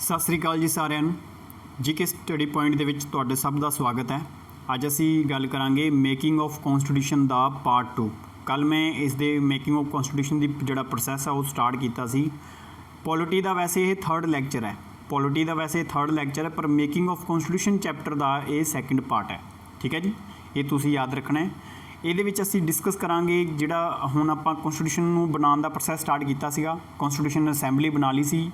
ਸਤਿ ਸ੍ਰੀ ਅਕਾਲ ਜੀ ਸਾਰਿਆਂ ਨੂੰ। ਜੀਕੇ ਸਟੱਡੀ ਪੁਆਇੰਟ ਦੇ ਵਿੱਚ ਤੁਹਾਡੇ ਸਭ ਦਾ ਸਵਾਗਤ ਹੈ। ਅੱਜ ਅਸੀਂ ਗੱਲ ਕਰਾਂਗੇ making of constitution the part 2। ਕੱਲ ਮੈਂ ਇਸ ਦੇ ਮੇਕਿੰਗ ਆਫ ਕਨਸਟੀਟਿਊਸ਼ਨ ਦੀ ਜਿਹੜਾ ਪ੍ਰੋਸੈਸ ਆ ਉਹ ਸਟਾਰਟ ਕੀਤਾ ਸੀ। ਪੋਲਿਟੀ ਦਾ ਵੈਸੇ ਇਹ ਥਰਡ ਲੈਕਚਰ ਹੈ, ਪਰ ਮੇਕਿੰਗ ਆਫ ਕਨਸਟੀਟਿਊਸ਼ਨ ਚੈਪਟਰ ਦਾ ਇਹ ਸੈਕੰਡ ਪਾਰਟ ਹੈ। ਠੀਕ ਹੈ ਜੀ, ਇਹ ਤੁਸੀਂ ਯਾਦ ਰੱਖਣਾ ਹੈ। ਇਹਦੇ ਵਿੱਚ ਅਸੀਂ ਡਿਸਕਸ ਕਰਾਂਗੇ ਜਿਹੜਾ ਹੁਣ ਆਪਾਂ ਕਨਸਟੀਟਿਊਸ਼ਨ ਨੂੰ ਬਣਾਉਣ ਦਾ ਪ੍ਰੋਸੈਸ ਸਟਾਰਟ ਕੀਤਾ ਸੀਗਾ, ਕਨਸਟੀਟਿਊਸ਼ਨ ਅਸੈਂਬਲੀ ਬਣਾ ਲਈ ਸੀ,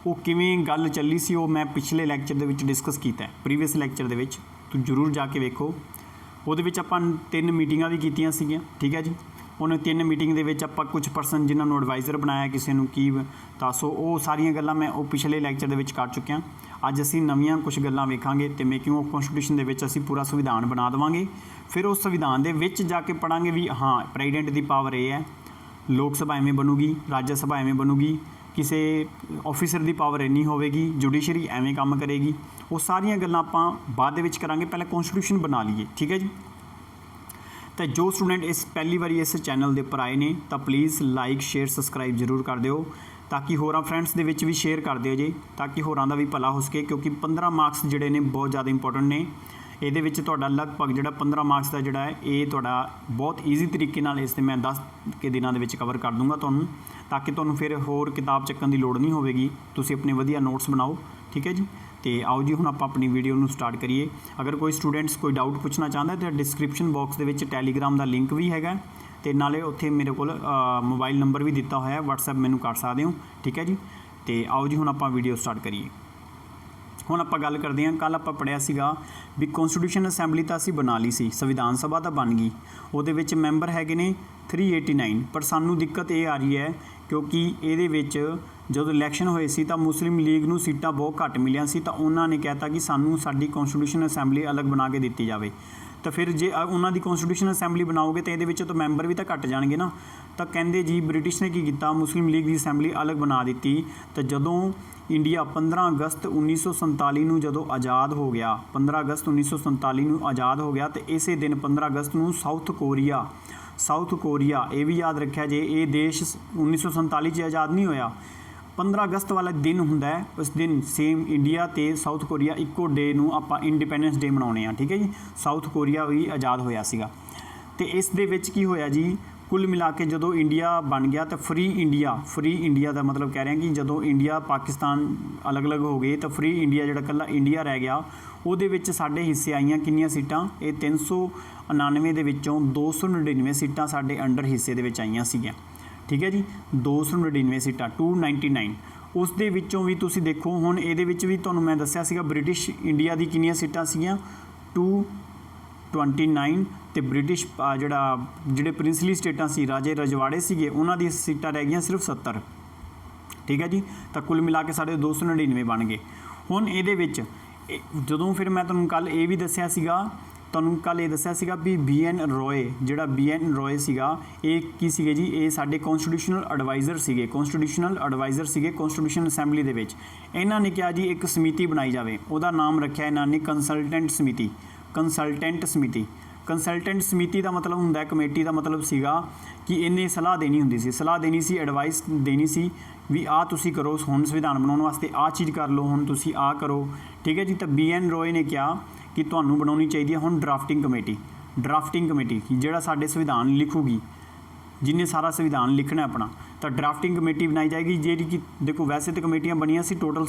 ਉਹ ਕਿਵੇਂ ਗੱਲ ਚੱਲੀ ਸੀ ਉਹ ਮੈਂ ਪਿਛਲੇ ਲੈਕਚਰ ਦੇ ਵਿੱਚ ਡਿਸਕਸ ਕੀਤਾ ਹੈ। ਪ੍ਰੀਵੀਅਸ ਲੈਕਚਰ ਦੇ ਵਿੱਚ ਤੁਸੀਂ ਜ਼ਰੂਰ ਜਾ ਕੇ ਵੇਖੋ। ਉਹਦੇ ਵਿੱਚ ਆਪਾਂ 3 ਮੀਟਿੰਗਾਂ ਵੀ ਕੀਤੀਆਂ ਸੀਗੀਆਂ। ਠੀਕ ਹੈ ਜੀ, ਉਹਨੇ 3 ਮੀਟਿੰਗ ਦੇ ਵਿੱਚ ਆਪਾਂ ਕੁਝ ਪਰਸਨ ਜਿਨ੍ਹਾਂ ਨੂੰ ਐਡਵਾਈਜ਼ਰ ਬਣਾਇਆ, ਕਿਸੇ ਨੂੰ ਕੀ ਤਾਂ ਸੋ ਉਹ ਸਾਰੀਆਂ ਗੱਲਾਂ ਮੈਂ ਉਹ ਪਿਛਲੇ ਲੈਕਚਰ ਦੇ ਵਿੱਚ ਕਰ ਚੁੱਕਿਆ। ਅੱਜ ਅਸੀਂ ਨਵੀਆਂ ਕੁਝ ਗੱਲਾਂ ਵੇਖਾਂਗੇ ਅਤੇ ਮੇਕਿੰਗ ਆਫ ਕਨਸਟੀਟਿਊਸ਼ਨ ਦੇ ਵਿੱਚ ਅਸੀਂ ਪੂਰਾ ਸੰਵਿਧਾਨ ਬਣਾ ਦੇਵਾਂਗੇ। ਫਿਰ ਉਸ ਸੰਵਿਧਾਨ ਦੇ ਵਿੱਚ ਜਾ ਕੇ ਪੜ੍ਹਾਂਗੇ ਵੀ ਹਾਂ ਪ੍ਰੈਜ਼ੀਡੈਂਟ ਦੀ ਪਾਵਰ ਇਹ ਹੈ, ਲੋਕ ਸਭਾ ਐਵੇਂ ਬਣੂਗੀ, ਰਾਜ ਸਭਾ ਐਵੇਂ ਬਣੂਗੀ, ਕਿਸੇ ਆਫਿਸਰ ਦੀ ਪਾਵਰ ਇੰਨੀ ਹੋਵੇਗੀ, ਜੁਡੀਸ਼ਰੀ ਐਵੇਂ ਕੰਮ ਕਰੇਗੀ। ਉਹ ਸਾਰੀਆਂ ਗੱਲਾਂ ਆਪਾਂ ਬਾਅਦ ਦੇ ਵਿੱਚ ਕਰਾਂਗੇ, ਪਹਿਲਾਂ ਕਨਸਟੀਟਿਊਸ਼ਨ ਬਣਾ ਲਈਏ। ਠੀਕ ਹੈ ਜੀ, ਤਾਂ ਜੋ ਸਟੂਡੈਂਟ ਇਸ ਪਹਿਲੀ ਵਾਰੀ ਇਸ ਚੈਨਲ ਦੇ ਉੱਪਰ ਆਏ ਨੇ ਤਾਂ ਪਲੀਜ਼ ਲਾਈਕ ਸ਼ੇਅਰ ਸਬਸਕ੍ਰਾਈਬ ਜ਼ਰੂਰ ਕਰ ਦਿਓ, ਤਾਂ ਕਿ ਹੋਰਾਂ ਫਰੈਂਡਸ ਦੇ ਵਿੱਚ ਵੀ ਸ਼ੇਅਰ ਕਰ ਦਿਓ ਜੀ, ਤਾਂ ਕਿ ਹੋਰਾਂ ਦਾ ਵੀ ਭਲਾ ਹੋ ਸਕੇ। ਕਿਉਂਕਿ 15 ਮਾਰਕਸ ਜਿਹੜੇ ਨੇ ਬਹੁਤ ਜ਼ਿਆਦਾ ਇੰਪੋਰਟੈਂਟ ਨੇ। ਇਹਦੇ ਵਿੱਚ ਤੁਹਾਡਾ ਲਗਭਗ ਜਿਹੜਾ 15 ਮਾਰਕਸ ਦਾ ਜਿਹੜਾ ਹੈ ਇਹ ਤੁਹਾਡਾ ਬਹੁਤ ਈਜ਼ੀ ਤਰੀਕੇ ਨਾਲ ਇਸ 'ਤੇ ਮੈਂ 10 ਕੇ ਦਿਨਾਂ ਦੇ ਵਿੱਚ ਕਵਰ ਕਰ ਦੂੰਗਾ ਤੁਹਾਨੂੰ, ਤਾਂ ਕਿ ਤੁਹਾਨੂੰ ਫਿਰ ਹੋਰ ਕਿਤਾਬ ਚੱਕਣ ਦੀ ਲੋੜ ਨਹੀਂ ਹੋਵੇਗੀ। ਤੁਸੀਂ ਆਪਣੇ ਵਧੀਆ ਨੋਟਸ ਬਣਾਓ। ਠੀਕ ਹੈ ਜੀ, ਅਤੇ ਆਓ ਜੀ ਹੁਣ ਆਪਾਂ ਆਪਣੀ ਵੀਡੀਓ ਨੂੰ ਸਟਾਰਟ ਕਰੀਏ। ਅਗਰ ਕੋਈ ਸਟੂਡੈਂਟਸ ਕੋਈ ਡਾਊਟ ਪੁੱਛਣਾ ਚਾਹੁੰਦਾ ਤਾਂ ਡਿਸਕ੍ਰਿਪਸ਼ਨ ਬਾਕਸ ਦੇ ਵਿੱਚ ਟੈਲੀਗ੍ਰਾਮ ਦਾ ਲਿੰਕ ਵੀ ਹੈਗਾ, ਅਤੇ ਨਾਲੇ ਉੱਥੇ ਮੇਰੇ ਕੋਲ ਮੋਬਾਈਲ ਨੰਬਰ ਵੀ ਦਿੱਤਾ ਹੋਇਆ, ਵਟਸਐਪ ਮੈਨੂੰ ਕਰ ਸਕਦੇ ਹੋ। ਠੀਕ ਹੈ ਜੀ, ਅਤੇ ਆਓ ਜੀ ਹੁਣ ਆਪਾਂ ਵੀਡੀਓ ਸਟਾਰਟ ਕਰੀਏ। ਹੁਣ ਆਪਾਂ ਗੱਲ ਕਰਦੇ ਹਾਂ, ਕੱਲ੍ਹ ਆਪਾਂ ਪੜ੍ਹਿਆ ਸੀਗਾ ਵੀ ਕਨਸਟੀਟਿਊਸ਼ਨ ਅਸੈਂਬਲੀ ਤਾਂ ਅਸੀਂ ਬਣਾ ਲਈ ਸੀ, ਸੰਵਿਧਾਨ ਸਭਾ ਤਾਂ ਬਣ ਗਈ, ਉਹਦੇ ਵਿੱਚ ਮੈਂਬਰ ਹੈਗੇ ਨੇ 389। ਪਰ ਸਾਨੂੰ ਦਿੱਕਤ ਇਹ ਆ ਰਹੀ ਹੈ ਕਿਉਂਕਿ ਇਹਦੇ ਵਿੱਚ ਜਦੋਂ ਇਲੈਕਸ਼ਨ ਹੋਏ ਸੀ ਤਾਂ ਮੁਸਲਿਮ ਲੀਗ ਨੂੰ ਸੀਟਾਂ ਬਹੁਤ ਘੱਟ ਮਿਲੀਆਂ ਸੀ, ਤਾਂ ਉਹਨਾਂ ਨੇ ਕਹਿਤਾ ਕਿ ਸਾਨੂੰ ਸਾਡੀ ਕਨਸਟੀਟਿਊਸ਼ਨ ਅਸੈਂਬਲੀ ਅਲੱਗ ਬਣਾ ਕੇ ਦਿੱਤੀ ਜਾਵੇ। ਤਾਂ ਫਿਰ ਜੇ ਉਹਨਾਂ ਦੀ ਕਨਸਟੀਟਿਊਸ਼ਨ ਅਸੈਂਬਲੀ ਬਣਾਓਗੇ ਤਾਂ ਇਹਦੇ ਵਿੱਚ ਤਾਂ ਮੈਂਬਰ ਵੀ ਤਾਂ ਘੱਟ ਜਾਣਗੇ ਨਾ। ਤਾਂ ਕਹਿੰਦੇ ਜੀ ਬ੍ਰਿਟਿਸ਼ ਨੇ ਕੀ ਕੀਤਾ, ਮੁਸਲਿਮ ਲੀਗ ਦੀ ਅਸੈਂਬਲੀ ਅਲੱਗ ਬਣਾ ਦਿੱਤੀ। ਤਾਂ ਜਦੋਂ ਇੰਡੀਆ 15 ਅਗਸਤ 1947 ਨੂੰ ਜਦੋਂ ਆਜ਼ਾਦ ਹੋ ਗਿਆ, 15 ਅਗਸਤ 1947 ਨੂੰ ਆਜ਼ਾਦ ਹੋ ਗਿਆ, ਅਤੇ ਇਸੇ ਦਿਨ 15 ਅਗਸਤ ਨੂੰ ਸਾਊਥ ਕੋਰੀਆ ਇਹ ਵੀ ਯਾਦ ਰੱਖਿਆ ਜੇ, ਇਹ ਦੇਸ਼ 1947 'ਚ ਆਜ਼ਾਦ ਨਹੀਂ ਹੋਇਆ। 15 ਅਗਸਤ ਵਾਲਾ ਦਿਨ ਹੁੰਦਾ ਹੈ, ਉਸ ਦਿਨ ਸੇਮ ਇੰਡੀਆ ਅਤੇ ਸਾਊਥ ਕੋਰੀਆ ਇੱਕੋ ਡੇ ਨੂੰ ਆਪਾਂ ਇੰਡੀਪੈਂਡੈਂਸ ਡੇ ਮਨਾਉਂਦੇ ਹਾਂ। ਠੀਕ ਹੈ ਜੀ, ਸਾਊਥ ਕੋਰੀਆ ਵੀ ਆਜ਼ਾਦ ਹੋਇਆ ਸੀਗਾ। ਅਤੇ ਇਸ ਦੇ ਵਿੱਚ ਕੀ ਹੋਇਆ ਜੀ, ਕੁੱਲ ਮਿਲਾ ਕੇ ਜਦੋਂ ਇੰਡੀਆ ਬਣ ਗਿਆ ਤਾਂ ਫਰੀ ਇੰਡੀਆ ਦਾ ਮਤਲਬ ਕਹਿ ਰਹੇ ਹਾਂ ਕਿ ਜਦੋਂ ਇੰਡੀਆ ਪਾਕਿਸਤਾਨ ਅਲੱਗ-ਅਲੱਗ ਹੋ ਗਏ ਤਾਂ ਫਰੀ ਇੰਡੀਆ ਜਿਹੜਾ ਇਕੱਲਾ ਇੰਡੀਆ ਰਹਿ ਗਿਆ, ਉਹਦੇ ਵਿੱਚ ਸਾਡੇ ਹਿੱਸੇ ਆਈਆਂ ਕਿੰਨੀਆਂ ਸੀਟਾਂ, ਇਹ 399 ਦੇ ਵਿੱਚੋਂ 299 ਸੀਟਾਂ ਸਾਡੇ ਅੰਡਰ ਹਿੱਸੇ ਦੇ ਵਿੱਚ ਆਈਆਂ ਸੀਗੀਆਂ। ਠੀਕ ਹੈ ਜੀ, 299 ਸੀਟਾਂ 299। ਉਸ ਦੇ ਵਿੱਚੋਂ ਵੀ ਤੁਸੀਂ ਦੇਖੋ ਹੁਣ ਇਹਦੇ ਵਿੱਚ ਵੀ ਤੁਹਾਨੂੰ ਮੈਂ ਦੱਸਿਆ ਸੀਗਾ ਬ੍ਰਿਟਿਸ਼ ਇੰਡੀਆ ਦੀ ਕਿੰਨੀਆਂ ਸੀਟਾਂ ਸੀਗੀਆਂ 229, ਅਤੇ ਬ੍ਰਿਟਿਸ਼ ਜਿਹੜੇ ਪ੍ਰਿੰਸਲੀ ਸਟੇਟਾਂ ਸੀ, ਰਾਜੇ ਰਜਵਾੜੇ ਸੀਗੇ, ਉਹਨਾਂ ਦੀਆਂ ਸੀਟਾਂ ਰਹਿ ਗਈਆਂ ਸਿਰਫ 70। ਠੀਕ ਹੈ ਜੀ, ਤਾਂ ਕੁੱਲ ਮਿਲਾ ਕੇ ਸਾਡੇ 299 ਬਣ ਗਏ। ਹੁਣ ਇਹਦੇ ਵਿੱਚ ਜਦੋਂ ਫਿਰ ਮੈਂ ਤੁਹਾਨੂੰ ਕੱਲ੍ਹ ਇਹ ਵੀ ਦੱਸਿਆ ਸੀਗਾ, ਵੀ BN ਰੋਏ ਸੀਗਾ, ਇਹ ਕੀ ਸੀਗੇ ਜੀ, ਇਹ ਸਾਡੇ ਕਨਸਟੀਟਿਊਸ਼ਨਲ ਐਡਵਾਈਜ਼ਰ ਸੀਗੇ ਕਨਸਟੀਟਿਊਸ਼ਨ ਅਸੈਂਬਲੀ ਦੇ ਵਿੱਚ। ਇਹਨਾਂ ਨੇ ਕਿਹਾ ਜੀ ਇੱਕ ਸਮਿਤੀ ਬਣਾਈ ਜਾਵੇ, ਉਹਦਾ ਨਾਮ ਰੱਖਿਆ ਇਹਨਾਂ ਨੇ ਕੰਸਲਟੈਂਟ ਸਮਿਤੀ ਦਾ ਮਤਲਬ ਹੁੰਦਾ, ਕਮੇਟੀ ਦਾ ਮਤਲਬ ਸੀਗਾ ਕਿ ਇਹਨੇ ਸਲਾਹ ਦੇਣੀ ਸੀ, ਐਡਵਾਈਸ ਦੇਣੀ ਸੀ ਵੀ ਆਹ ਤੁਸੀਂ ਕਰੋ, ਹੁਣ ਸੰਵਿਧਾਨ ਬਣਾਉਣ ਵਾਸਤੇ ਆਹ ਚੀਜ਼ ਕਰ ਲਓ, ਹੁਣ ਤੁਸੀਂ ਆਹ ਕਰੋ। ਠੀਕ ਹੈ ਜੀ, ਤਾਂ BN ਰੋਏ ਨੇ ਕਿਹਾ ਕਿ ਤੁਹਾਨੂੰ ਬਣਾਉਣੀ ਚਾਹੀਦੀ ਹੈ ਹੁਣ ਡਰਾਫਟਿੰਗ ਕਮੇਟੀ ਜਿਹੜਾ ਸਾਡੇ ਸੰਵਿਧਾਨ ਲਿਖੂਗੀ, ਜਿਹਨੇ ਸਾਰਾ ਸੰਵਿਧਾਨ ਲਿਖਣਾ ਆਪਣਾ, ਤਾਂ ਡਰਾਫਟਿੰਗ ਕਮੇਟੀ ਬਣਾਈ ਜਾਏਗੀ, ਜਿਹੜੀ ਕਿ ਦੇਖੋ ਵੈਸੇ ਤਾਂ ਕਮੇਟੀਆਂ ਬਣੀਆਂ ਸੀ ਟੋਟਲ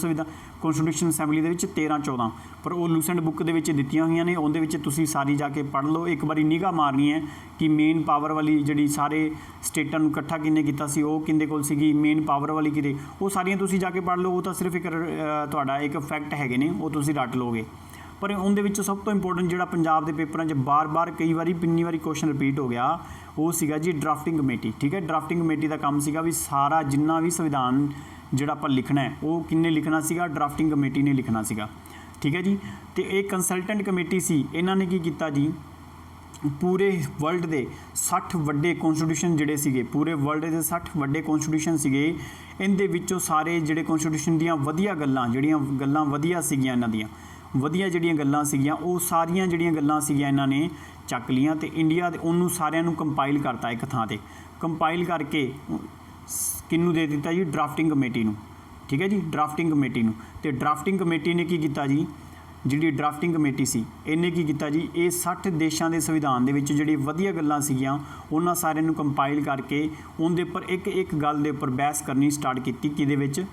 ਕਨਸਟੀਟਿਊਸ਼ਨ ਅਸੈਂਬਲੀ ਦੇ ਵਿੱਚ 13-14, ਪਰ ਉਹ ਲੂਸੈਂਟ ਬੁੱਕ ਦੇ ਵਿੱਚ ਦਿੱਤੀਆਂ ਹੋਈਆਂ ਨੇ। ਉਹਦੇ ਵਿੱਚ ਤੁਸੀਂ ਸਾਰੀ ਜਾ ਕੇ ਪੜ੍ਹ ਲਓ, ਇੱਕ ਵਾਰੀ ਨਿਗਾਹ ਮਾਰਨੀ ਹੈ ਕਿ ਮੇਨ ਪਾਵਰ ਵਾਲੀ ਜਿਹੜੀ ਸਾਰੇ ਸਟੇਟਾਂ ਨੂੰ ਇਕੱਠਾ ਕਿਹਨੇ ਕੀਤਾ ਸੀ, ਉਹ ਕਿਹਦੇ ਕੋਲ ਸੀਗੀ, ਮੇਨ ਪਾਵਰ ਵਾਲੀ ਕਿਤੇ, ਉਹ ਸਾਰੀਆਂ ਤੁਸੀਂ ਜਾ ਕੇ ਪੜ੍ਹ ਲਓ। ਉਹ ਤਾਂ ਸਿਰਫ ਇੱਕ ਤੁਹਾਡਾ ਇੱਕ ਫੈਕਟ ਹੈਗੇ ਨੇ, ਉਹ ਤੁਸੀਂ ਰੱਟ ਲਓਗੇ। ਪਰ ਉਹਦੇ ਵਿੱਚੋਂ ਸਭ ਤੋਂ ਇੰਪੋਰਟੈਂਟ ਜਿਹੜਾ ਪੰਜਾਬ ਦੇ ਪੇਪਰਾਂ 'ਚ ਬਾਰ-ਬਾਰ ਕਿੰਨੀ ਵਾਰੀ ਕੁਐਸਚਨ ਰਿਪੀਟ ਹੋ ਗਿਆ, ਉਹ ਸੀਗਾ ਜੀ ਡਰਾਫਟਿੰਗ ਕਮੇਟੀ। ਠੀਕ ਹੈ, ਡਰਾਫਟਿੰਗ ਕਮੇਟੀ ਦਾ ਕੰਮ ਸੀਗਾ ਵੀ ਸਾਰਾ ਜਿੰਨਾ ਵੀ ਸੰਵਿਧਾਨ ਜਿਹੜਾ ਆਪਾਂ ਲਿਖਣਾ ਹੈ ਉਹ ਕਿਹਨੇ ਲਿਖਣਾ ਸੀਗਾ, ਡਰਾਫਟਿੰਗ ਕਮੇਟੀ ਨੇ ਲਿਖਣਾ ਸੀਗਾ। ਠੀਕ ਹੈ ਜੀ, ਅਤੇ ਇਹ ਕੰਸਲਟੈਂਟ ਕਮੇਟੀ ਸੀ। ਇਹਨਾਂ ਨੇ ਕੀ ਕੀਤਾ ਜੀ, ਪੂਰੇ ਵਰਲਡ ਦੇ 60 ਵੱਡੇ ਕਨਸਟੀਟਿਊਸ਼ਨ ਜਿਹੜੇ ਸੀਗੇ, ਪੂਰੇ ਵਰਲਡ ਦੇ 60 ਵੱਡੇ ਕਨਸਟੀਟਿਊਸ਼ਨ ਸੀਗੇ, ਇਹਦੇ ਵਿੱਚੋਂ ਸਾਰੇ ਜਿਹੜੇ ਕਨਸਟੀਟਿਊਸ਼ਨ ਦੀਆਂ ਵਧੀਆ ਗੱਲਾਂ, ਜਿਹੜੀਆਂ ਗੱਲਾਂ ਵਧੀਆ ਸੀਗੀਆਂ, ਇਹਨਾਂ ਦੀਆਂ ਵਧੀਆ ਜਿਹੜੀਆਂ ਗੱਲਾਂ ਸੀਗੀਆਂ, ਉਹ ਸਾਰੀਆਂ ਜਿਹੜੀਆਂ ਗੱਲਾਂ ਸੀਗੀਆਂ ਇਹਨਾਂ ਨੇ ਚੱਕ ਲੀਆਂ, ਅਤੇ ਇੰਡੀਆ ਦੇ ਉਹਨੂੰ ਸਾਰਿਆਂ ਨੂੰ ਕੰਪਾਈਲ ਕਰਤਾ ਇੱਕ ਥਾਂ 'ਤੇ, ਕੰਪਾਈਲ ਕਰਕੇ ਕਿਹਨੂੰ ਦੇ ਦਿੱਤਾ ਜੀ, ਡਰਾਫਟਿੰਗ ਕਮੇਟੀ ਨੂੰ। ठीक है जी, ड्राफ्टिंग कमेटी नूं। ते ड्राफ्टिंग कमेटी ने की कीता जी, ਜਿਹੜੀ ਡਰਾਫਟਿੰਗ ਕਮੇਟੀ ਸੀ ਇਹਨੇ ਕੀ ਕੀਤਾ ਜੀ, ਇਹ 60 ਦੇਸ਼ਾਂ ਦੇ ਸੰਵਿਧਾਨ ਦੇ ਵਿੱਚ ਜਿਹੜੀ ਵਧੀਆ ਗੱਲਾਂ ਸੀਗੀਆਂ ਉਹਨਾਂ ਸਾਰਿਆਂ ਨੂੰ ਕੰਪਾਈਲ ਕਰਕੇ ਉਹਦੇ ਉੱਪਰ ਇੱਕ ਇੱਕ ਗੱਲ ਦੇ ਉੱਪਰ ਬਹਿਸ ਕਰਨੀ ਸਟਾਰਟ ਕੀਤੀ, ਕਿਹਦੇ ਵਿੱਚ,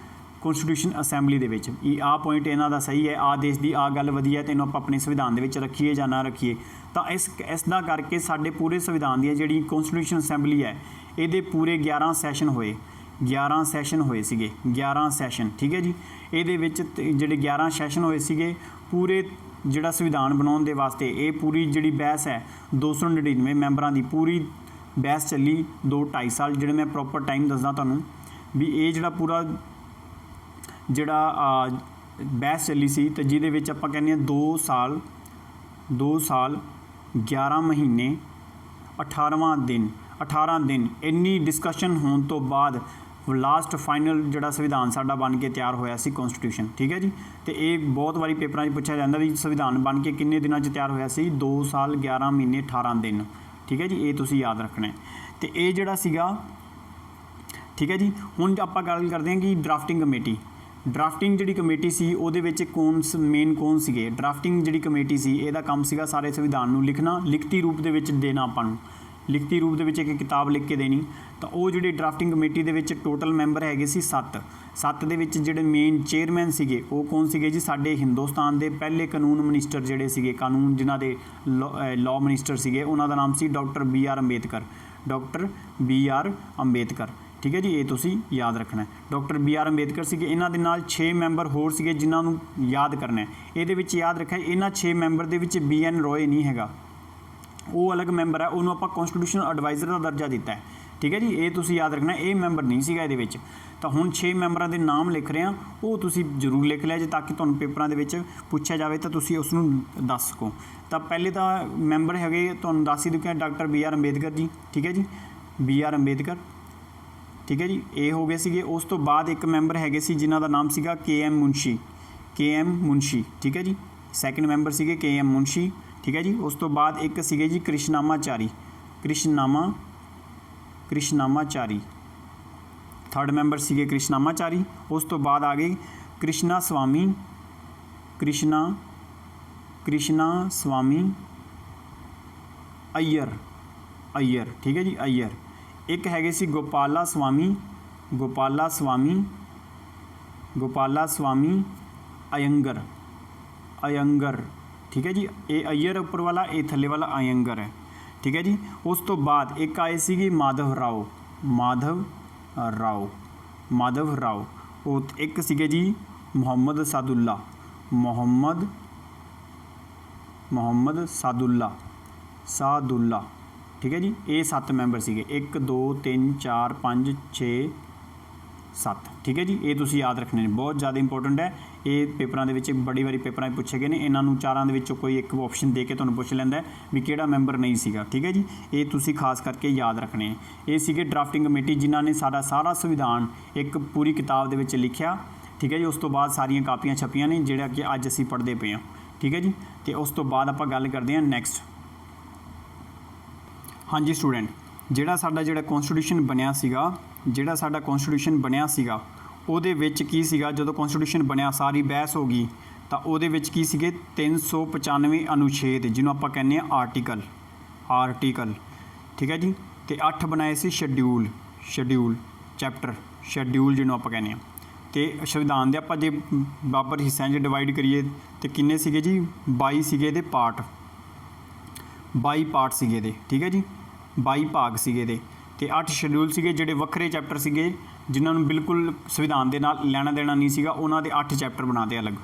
ਕੌਂਸਟੀਟਿਊਸ਼ਨ ਅਸੈਂਬਲੀ ਦੇ ਵਿੱਚ। ਇਹ ਆਹ ਪੁਆਇੰਟ ਇਹਨਾਂ ਦਾ ਸਹੀ ਹੈ, ਆਹ ਦੇਸ਼ ਦੀ ਆਹ ਗੱਲ ਵਧੀਆ ਤੇ ਇਹਨੂੰ ਆਪਾਂ ਆਪਣੇ ਸੰਵਿਧਾਨ ਦੇ ਵਿੱਚ ਰੱਖੀਏ ਜਾਂ ਨਾ ਰੱਖੀਏ। ਤਾਂ ਇਸ ਦਾ ਕਰਕੇ ਸਾਡੇ ਪੂਰੇ ਸੰਵਿਧਾਨ ਦੀ ਜਿਹੜੀ ਕੌਂਸਟੀਟਿਊਸ਼ਨ ਅਸੈਂਬਲੀ ਹੈ ਇਹਦੇ ਪੂਰੇ 11 ਸੈਸ਼ਨ ਹੋਏ, 11 ਸੈਸ਼ਨ ਹੋਏ ਸੀਗੇ, 11 ਸੈਸ਼ਨ, ਠੀਕ ਹੈ ਜੀ। ਇਹਦੇ ਵਿੱਚ ਜਿਹੜੇ 11 ਸੈਸ਼ਨ ਹੋਏ ਸੀਗੇ ਪੂਰੇ ਜਿਹੜਾ ਸੰਵਿਧਾਨ ਬਣਾਉਣ ਦੇ ਵਾਸਤੇ, ਇਹ ਪੂਰੀ ਜਿਹੜੀ ਬਹਿਸ ਹੈ 299 ਮੈਂਬਰਾਂ ਦੀ ਪੂਰੀ ਬਹਿਸ ਚੱਲੀ 2-2.5 ਸਾਲ। ਜਿਹੜੇ ਮੈਂ ਪ੍ਰੋਪਰ ਟਾਈਮ ਦੱਸਦਾ ਤੁਹਾਨੂੰ ਵੀ ਇਹ ਜਿਹੜਾ ਪੂਰਾ ਜਿਹੜਾ ਬਹਿਸ ਚੱਲੀ ਸੀ ਤੇ ਜਿਹਦੇ ਵਿੱਚ ਆਪਾਂ ਕਹਿੰਦੇ ਹਾਂ 2 ਸਾਲ 11 ਮਹੀਨੇ 18 ਦਿਨ ਇੰਨੀ ਡਿਸਕਸ਼ਨ ਹੋਣ ਤੋਂ ਬਾਅਦ ਲਾਸਟ ਫਾਈਨਲ ਜਿਹੜਾ ਸੰਵਿਧਾਨ ਸਾਡਾ ਬਣ ਕੇ ਤਿਆਰ ਹੋਇਆ ਸੀ ਕੌਂਸਟੀਟਿਊਸ਼ਨ, ਠੀਕ ਹੈ ਜੀ। ਤੇ ਇਹ ਬਹੁਤ ਵਾਰੀ ਪੇਪਰਾਂ 'ਚ ਪੁੱਛਿਆ ਜਾਂਦਾ ਵੀ ਸੰਵਿਧਾਨ ਬਣ ਕੇ ਕਿੰਨੇ ਦਿਨਾਂ 'ਚ ਤਿਆਰ ਹੋਇਆ ਸੀ, 2 ਸਾਲ 11 ਮਹੀਨੇ 18 ਦਿਨ, ਠੀਕ ਹੈ ਜੀ। ਇਹ ਤੁਸੀਂ ਯਾਦ ਰੱਖਣਾ ਹੈ। ਤੇ ਇਹ ਜਿਹੜਾ ਸੀਗਾ, ਠੀਕ ਹੈ ਜੀ। ਹੁਣ ਆਪਾਂ ਗੱਲ ਕਰਦੇ ਹਾਂ ਕਿ ਡਰਾਫਟਿੰਗ ਕਮੇਟੀ, ਡਰਾਫਟਿੰਗ ਜਿਹੜੀ ਕਮੇਟੀ ਸੀ ਉਹਦੇ ਵਿੱਚ ਕੌਣ ਸੀਗੇ। ਡਰਾਫਟਿੰਗ ਜਿਹੜੀ ਕਮੇਟੀ ਸੀ ਇਹਦਾ ਕੰਮ ਸੀਗਾ ਸਾਰੇ ਸੰਵਿਧਾਨ ਨੂੰ ਲਿਖਣਾ, ਲਿਖਤੀ ਰੂਪ ਦੇ ਵਿੱਚ ਦੇਣਾ, ਆਪਾਂ ਨੂੰ ਲਿਖਤੀ ਰੂਪ ਦੇ ਵਿੱਚ ਇੱਕ ਕਿਤਾਬ ਲਿਖ ਕੇ ਦੇਣੀ। ਤਾਂ ਉਹ ਜਿਹੜੀ ਡਰਾਫਟਿੰਗ ਕਮੇਟੀ ਦੇ ਵਿੱਚ ਟੋਟਲ ਮੈਂਬਰ ਹੈਗੇ ਸੀ 7 ਦੇ ਵਿੱਚ ਜਿਹੜੇ ਮੇਨ ਚੇਅਰਮੈਨ ਸੀਗੇ ਉਹ ਕੌਣ ਸੀਗੇ ਜੀ, ਸਾਡੇ ਹਿੰਦੁਸਤਾਨ ਦੇ ਪਹਿਲੇ ਕਾਨੂੰਨ ਮਿਨਿਸਟਰ ਜਿਹੜੇ ਸੀਗੇ, ਕਾਨੂੰਨ ਜਿਨ੍ਹਾਂ ਦੇ ਲਾਅ ਮਿਨਿਸਟਰ ਸੀਗੇ, ਉਹਨਾਂ ਦਾ ਨਾਮ ਸੀ ਡਾਕਟਰ BR ਅੰਬੇਦਕਰ, ਠੀਕ ਹੈ ਜੀ। ਇਹ ਤੁਸੀਂ ਯਾਦ ਰੱਖਣਾ ਹੈ, ਡਾਕਟਰ BR ਅੰਬੇਦਕਰ ਸੀਗੇ। ਇਹਨਾਂ ਦੇ ਨਾਲ 6 ਮੈਂਬਰ ਹੋਰ ਸੀਗੇ ਜਿਨ੍ਹਾਂ ਨੂੰ ਯਾਦ ਕਰਨਾ ਹੈ। ਇਹਦੇ ਵਿੱਚ ਯਾਦ ਰੱਖਿਆ ਇਹਨਾਂ 6 ਮੈਂਬਰ ਦੇ ਵਿੱਚ BN ਰॉय ਨਹੀਂ ਹੈਗਾ, ਉਹ ਅਲੱਗ ਮੈਂਬਰ ਹੈ, ਉਹਨੂੰ ਆਪਾਂ ਕੌਂਸਟੀਟਿਊਸ਼ਨਲ ਐਡਵਾਈਜ਼ਰ ਦਾ ਦਰਜਾ ਦਿੱਤਾ ਹੈ, ਠੀਕ ਹੈ ਜੀ। ਇਹ ਤੁਸੀਂ ਯਾਦ ਰੱਖਣਾ, ਇਹ ਮੈਂਬਰ ਨਹੀਂ ਸੀਗਾ ਇਹਦੇ ਵਿੱਚ। ਤਾਂ ਹੁਣ 6 ਮੈਂਬਰਾਂ ਦੇ ਨਾਮ ਲਿਖ ਰਹੇ ਹਾਂ, ਉਹ ਤੁਸੀਂ ਜ਼ਰੂਰ ਲਿਖ ਲਿਆ ਜੇ ਤਾਂ ਕਿ ਤੁਹਾਨੂੰ ਪੇਪਰਾਂ ਦੇ ਵਿੱਚ ਪੁੱਛਿਆ ਜਾਵੇ ਤਾਂ ਤੁਸੀਂ ਉਸ ਨੂੰ ਦੱਸ ਸਕੋ। ਤਾਂ ਪਹਿਲੇ ਤਾਂ ਮੈਂਬਰ ਹੈਗੇ ਤੁਹਾਨੂੰ ਦੱਸ ਹੀ ਦਿੱਤਾ, ਡਾਕਟਰ BR ਅੰਬੇਦਕਰ ਜੀ, ਠੀਕ ਹੈ ਜੀ, BR ਅੰਬੇਦਕਰ, ਠੀਕ ਹੈ ਜੀ। ਇਹ ਹੋ ਗਏ ਸੀਗੇ। ਉਸ ਤੋਂ ਬਾਅਦ ਇੱਕ ਮੈਂਬਰ ਹੈਗੇ ਸੀ ਜਿਨ੍ਹਾਂ ਦਾ ਨਾਮ ਸੀਗਾ KM ਮੁਨਸ਼ੀ, ਠੀਕ ਹੈ ਜੀ। ਸੈਕਿੰਡ ਮੈਂਬਰ ਸੀਗੇ KM ਮੁਨਸ਼ੀ, ਠੀਕ ਹੈ ਜੀ। ਉਸ ਤੋਂ ਬਾਅਦ ਇੱਕ ਸੀਗੇ ਜੀ ਕ੍ਰਿਸ਼ਨਾਮਾਚਾਰੀ, ਥਰਡ ਮੈਂਬਰ ਸੀਗੇ ਕ੍ਰਿਸ਼ਨਾਮਾਚਾਰੀ। ਉਸ ਤੋਂ ਬਾਅਦ ਆ ਗਏ ਕ੍ਰਿਸ਼ਨਾ ਸਵਾਮੀ ਅਈਅਰ, ਠੀਕ ਹੈ ਜੀ, ਅਈਅਰ। ਇੱਕ ਹੈਗੇ ਸੀ ਗੋਪਾਲਾ ਸਵਾਮੀ ਅਯੰਗਰ, ਠੀਕ ਹੈ ਜੀ। ਇਹ ਅਈਅਰ ਉੱਪਰ ਵਾਲਾ, ਇਹ ਥੱਲੇ ਵਾਲਾ ਅਯੰਗਰ ਹੈ, ਠੀਕ ਹੈ ਜੀ। ਉਸ ਤੋਂ ਬਾਅਦ ਇੱਕ ਆਏ ਸੀਗੇ ਮਾਧਵ ਰਾਓ, ਉਹ ਇੱਕ ਸੀਗੇ ਜੀ ਮੁਹੰਮਦ ਸਾਦੁੱਲਾ, ਠੀਕ ਹੈ ਜੀ। ਇਹ 7 ਮੈਂਬਰ ਸੀਗੇ, 1 2 3 4 5 6 7, ਠੀਕ ਹੈ ਜੀ। ਇਹ ਤੁਸੀਂ ਯਾਦ ਰੱਖਣੇ ਨੇ, ਬਹੁਤ ਜ਼ਿਆਦਾ ਇੰਪੋਰਟੈਂਟ ਹੈ। ਇਹ ਪੇਪਰਾਂ ਦੇ ਵਿੱਚ ਬੜੀ ਵਾਰੀ ਪੇਪਰਾਂ 'ਚ ਪੁੱਛੇ ਗਏ ਨੇ। ਇਹਨਾਂ ਨੂੰ ਚਾਰਾਂ ਦੇ ਵਿੱਚੋਂ ਕੋਈ ਇੱਕ ਆਪਸ਼ਨ ਦੇ ਕੇ ਤੁਹਾਨੂੰ ਪੁੱਛ ਲੈਂਦਾ ਵੀ ਕਿਹੜਾ ਮੈਂਬਰ ਨਹੀਂ ਸੀਗਾ, ਠੀਕ ਹੈ ਜੀ। ਇਹ ਤੁਸੀਂ ਖਾਸ ਕਰਕੇ ਯਾਦ ਰੱਖਣੇ। ਇਹ ਸੀਗੇ ਡਰਾਫਟਿੰਗ ਕਮੇਟੀ ਜਿਨ੍ਹਾਂ ਨੇ ਸਾਰਾ ਸੰਵਿਧਾਨ ਇੱਕ ਪੂਰੀ ਕਿਤਾਬ ਦੇ ਵਿੱਚ ਲਿਖਿਆ, ਠੀਕ ਹੈ ਜੀ। ਉਸ ਤੋਂ ਬਾਅਦ ਸਾਰੀਆਂ ਕਾਪੀਆਂ ਛਪੀਆਂ ਨੇ ਜਿਹੜਾ ਕਿ ਅੱਜ ਅਸੀਂ ਪੜ੍ਹਦੇ ਪਏ ਹਾਂ, ਠੀਕ ਹੈ ਜੀ। ਅਤੇ ਉਸ ਤੋਂ ਬਾਅਦ ਆਪਾਂ ਗੱਲ ਕਰਦੇ ਹਾਂ ਨੈਕਸਟ। ਹਾਂਜੀ ਸਟੂਡੈਂਟ, ਜਿਹੜਾ ਕੌਂਸਟੀਟਿਊਸ਼ਨ ਬਣਿਆ ਸੀਗਾ ਉਹਦੇ ਵਿੱਚ ਕੀ ਸੀਗਾ, ਜਦੋਂ ਕੌਂਸਟੀਟਿਊਸ਼ਨ ਬਣਿਆ ਸਾਰੀ ਬਹਿਸ ਹੋ ਗਈ ਤਾਂ ਉਹਦੇ ਵਿੱਚ ਕੀ ਸੀਗੇ 395 ਅਨੁਛੇਦ ਜਿਹਨੂੰ ਆਪਾਂ ਕਹਿੰਦੇ ਹਾਂ ਆਰਟੀਕਲ, ਠੀਕ ਹੈ ਜੀ। ਅਤੇ 8 ਬਣਾਏ ਸੀ ਸ਼ੈਡਿਊਲ ਜਿਹਨੂੰ ਆਪਾਂ ਕਹਿੰਦੇ ਹਾਂ। ਅਤੇ ਸੰਵਿਧਾਨ ਦੇ ਆਪਾਂ ਜੇ ਬਰਾਬਰ ਹਿੱਸਿਆਂ 'ਚ ਡਿਵਾਈਡ ਕਰੀਏ ਤਾਂ ਕਿੰਨੇ ਸੀਗੇ ਜੀ, 22 ਸੀਗੇ ਇਹਦੇ ਪਾਰਟ, 22 ਪਾਰਟ ਸੀਗੇ ਇਹਦੇ, ਠੀਕ ਹੈ ਜੀ, 22 ਭਾਗ ਸੀਗੇ ਇਹਦੇ। ਅਤੇ 8 ਸ਼ੈਡਿਊਲ ਸੀਗੇ ਜਿਹੜੇ ਵੱਖਰੇ ਚੈਪਟਰ ਸੀਗੇ ਜਿਨ੍ਹਾਂ ਨੂੰ ਬਿਲਕੁਲ ਸੰਵਿਧਾਨ ਦੇ ਨਾਲ ਲੈਣਾ ਦੇਣਾ ਨਹੀਂ ਸੀਗਾ, ਉਹਨਾਂ ਦੇ 8 ਚੈਪਟਰ ਬਣਾਤੇ ਅਲੱਗ।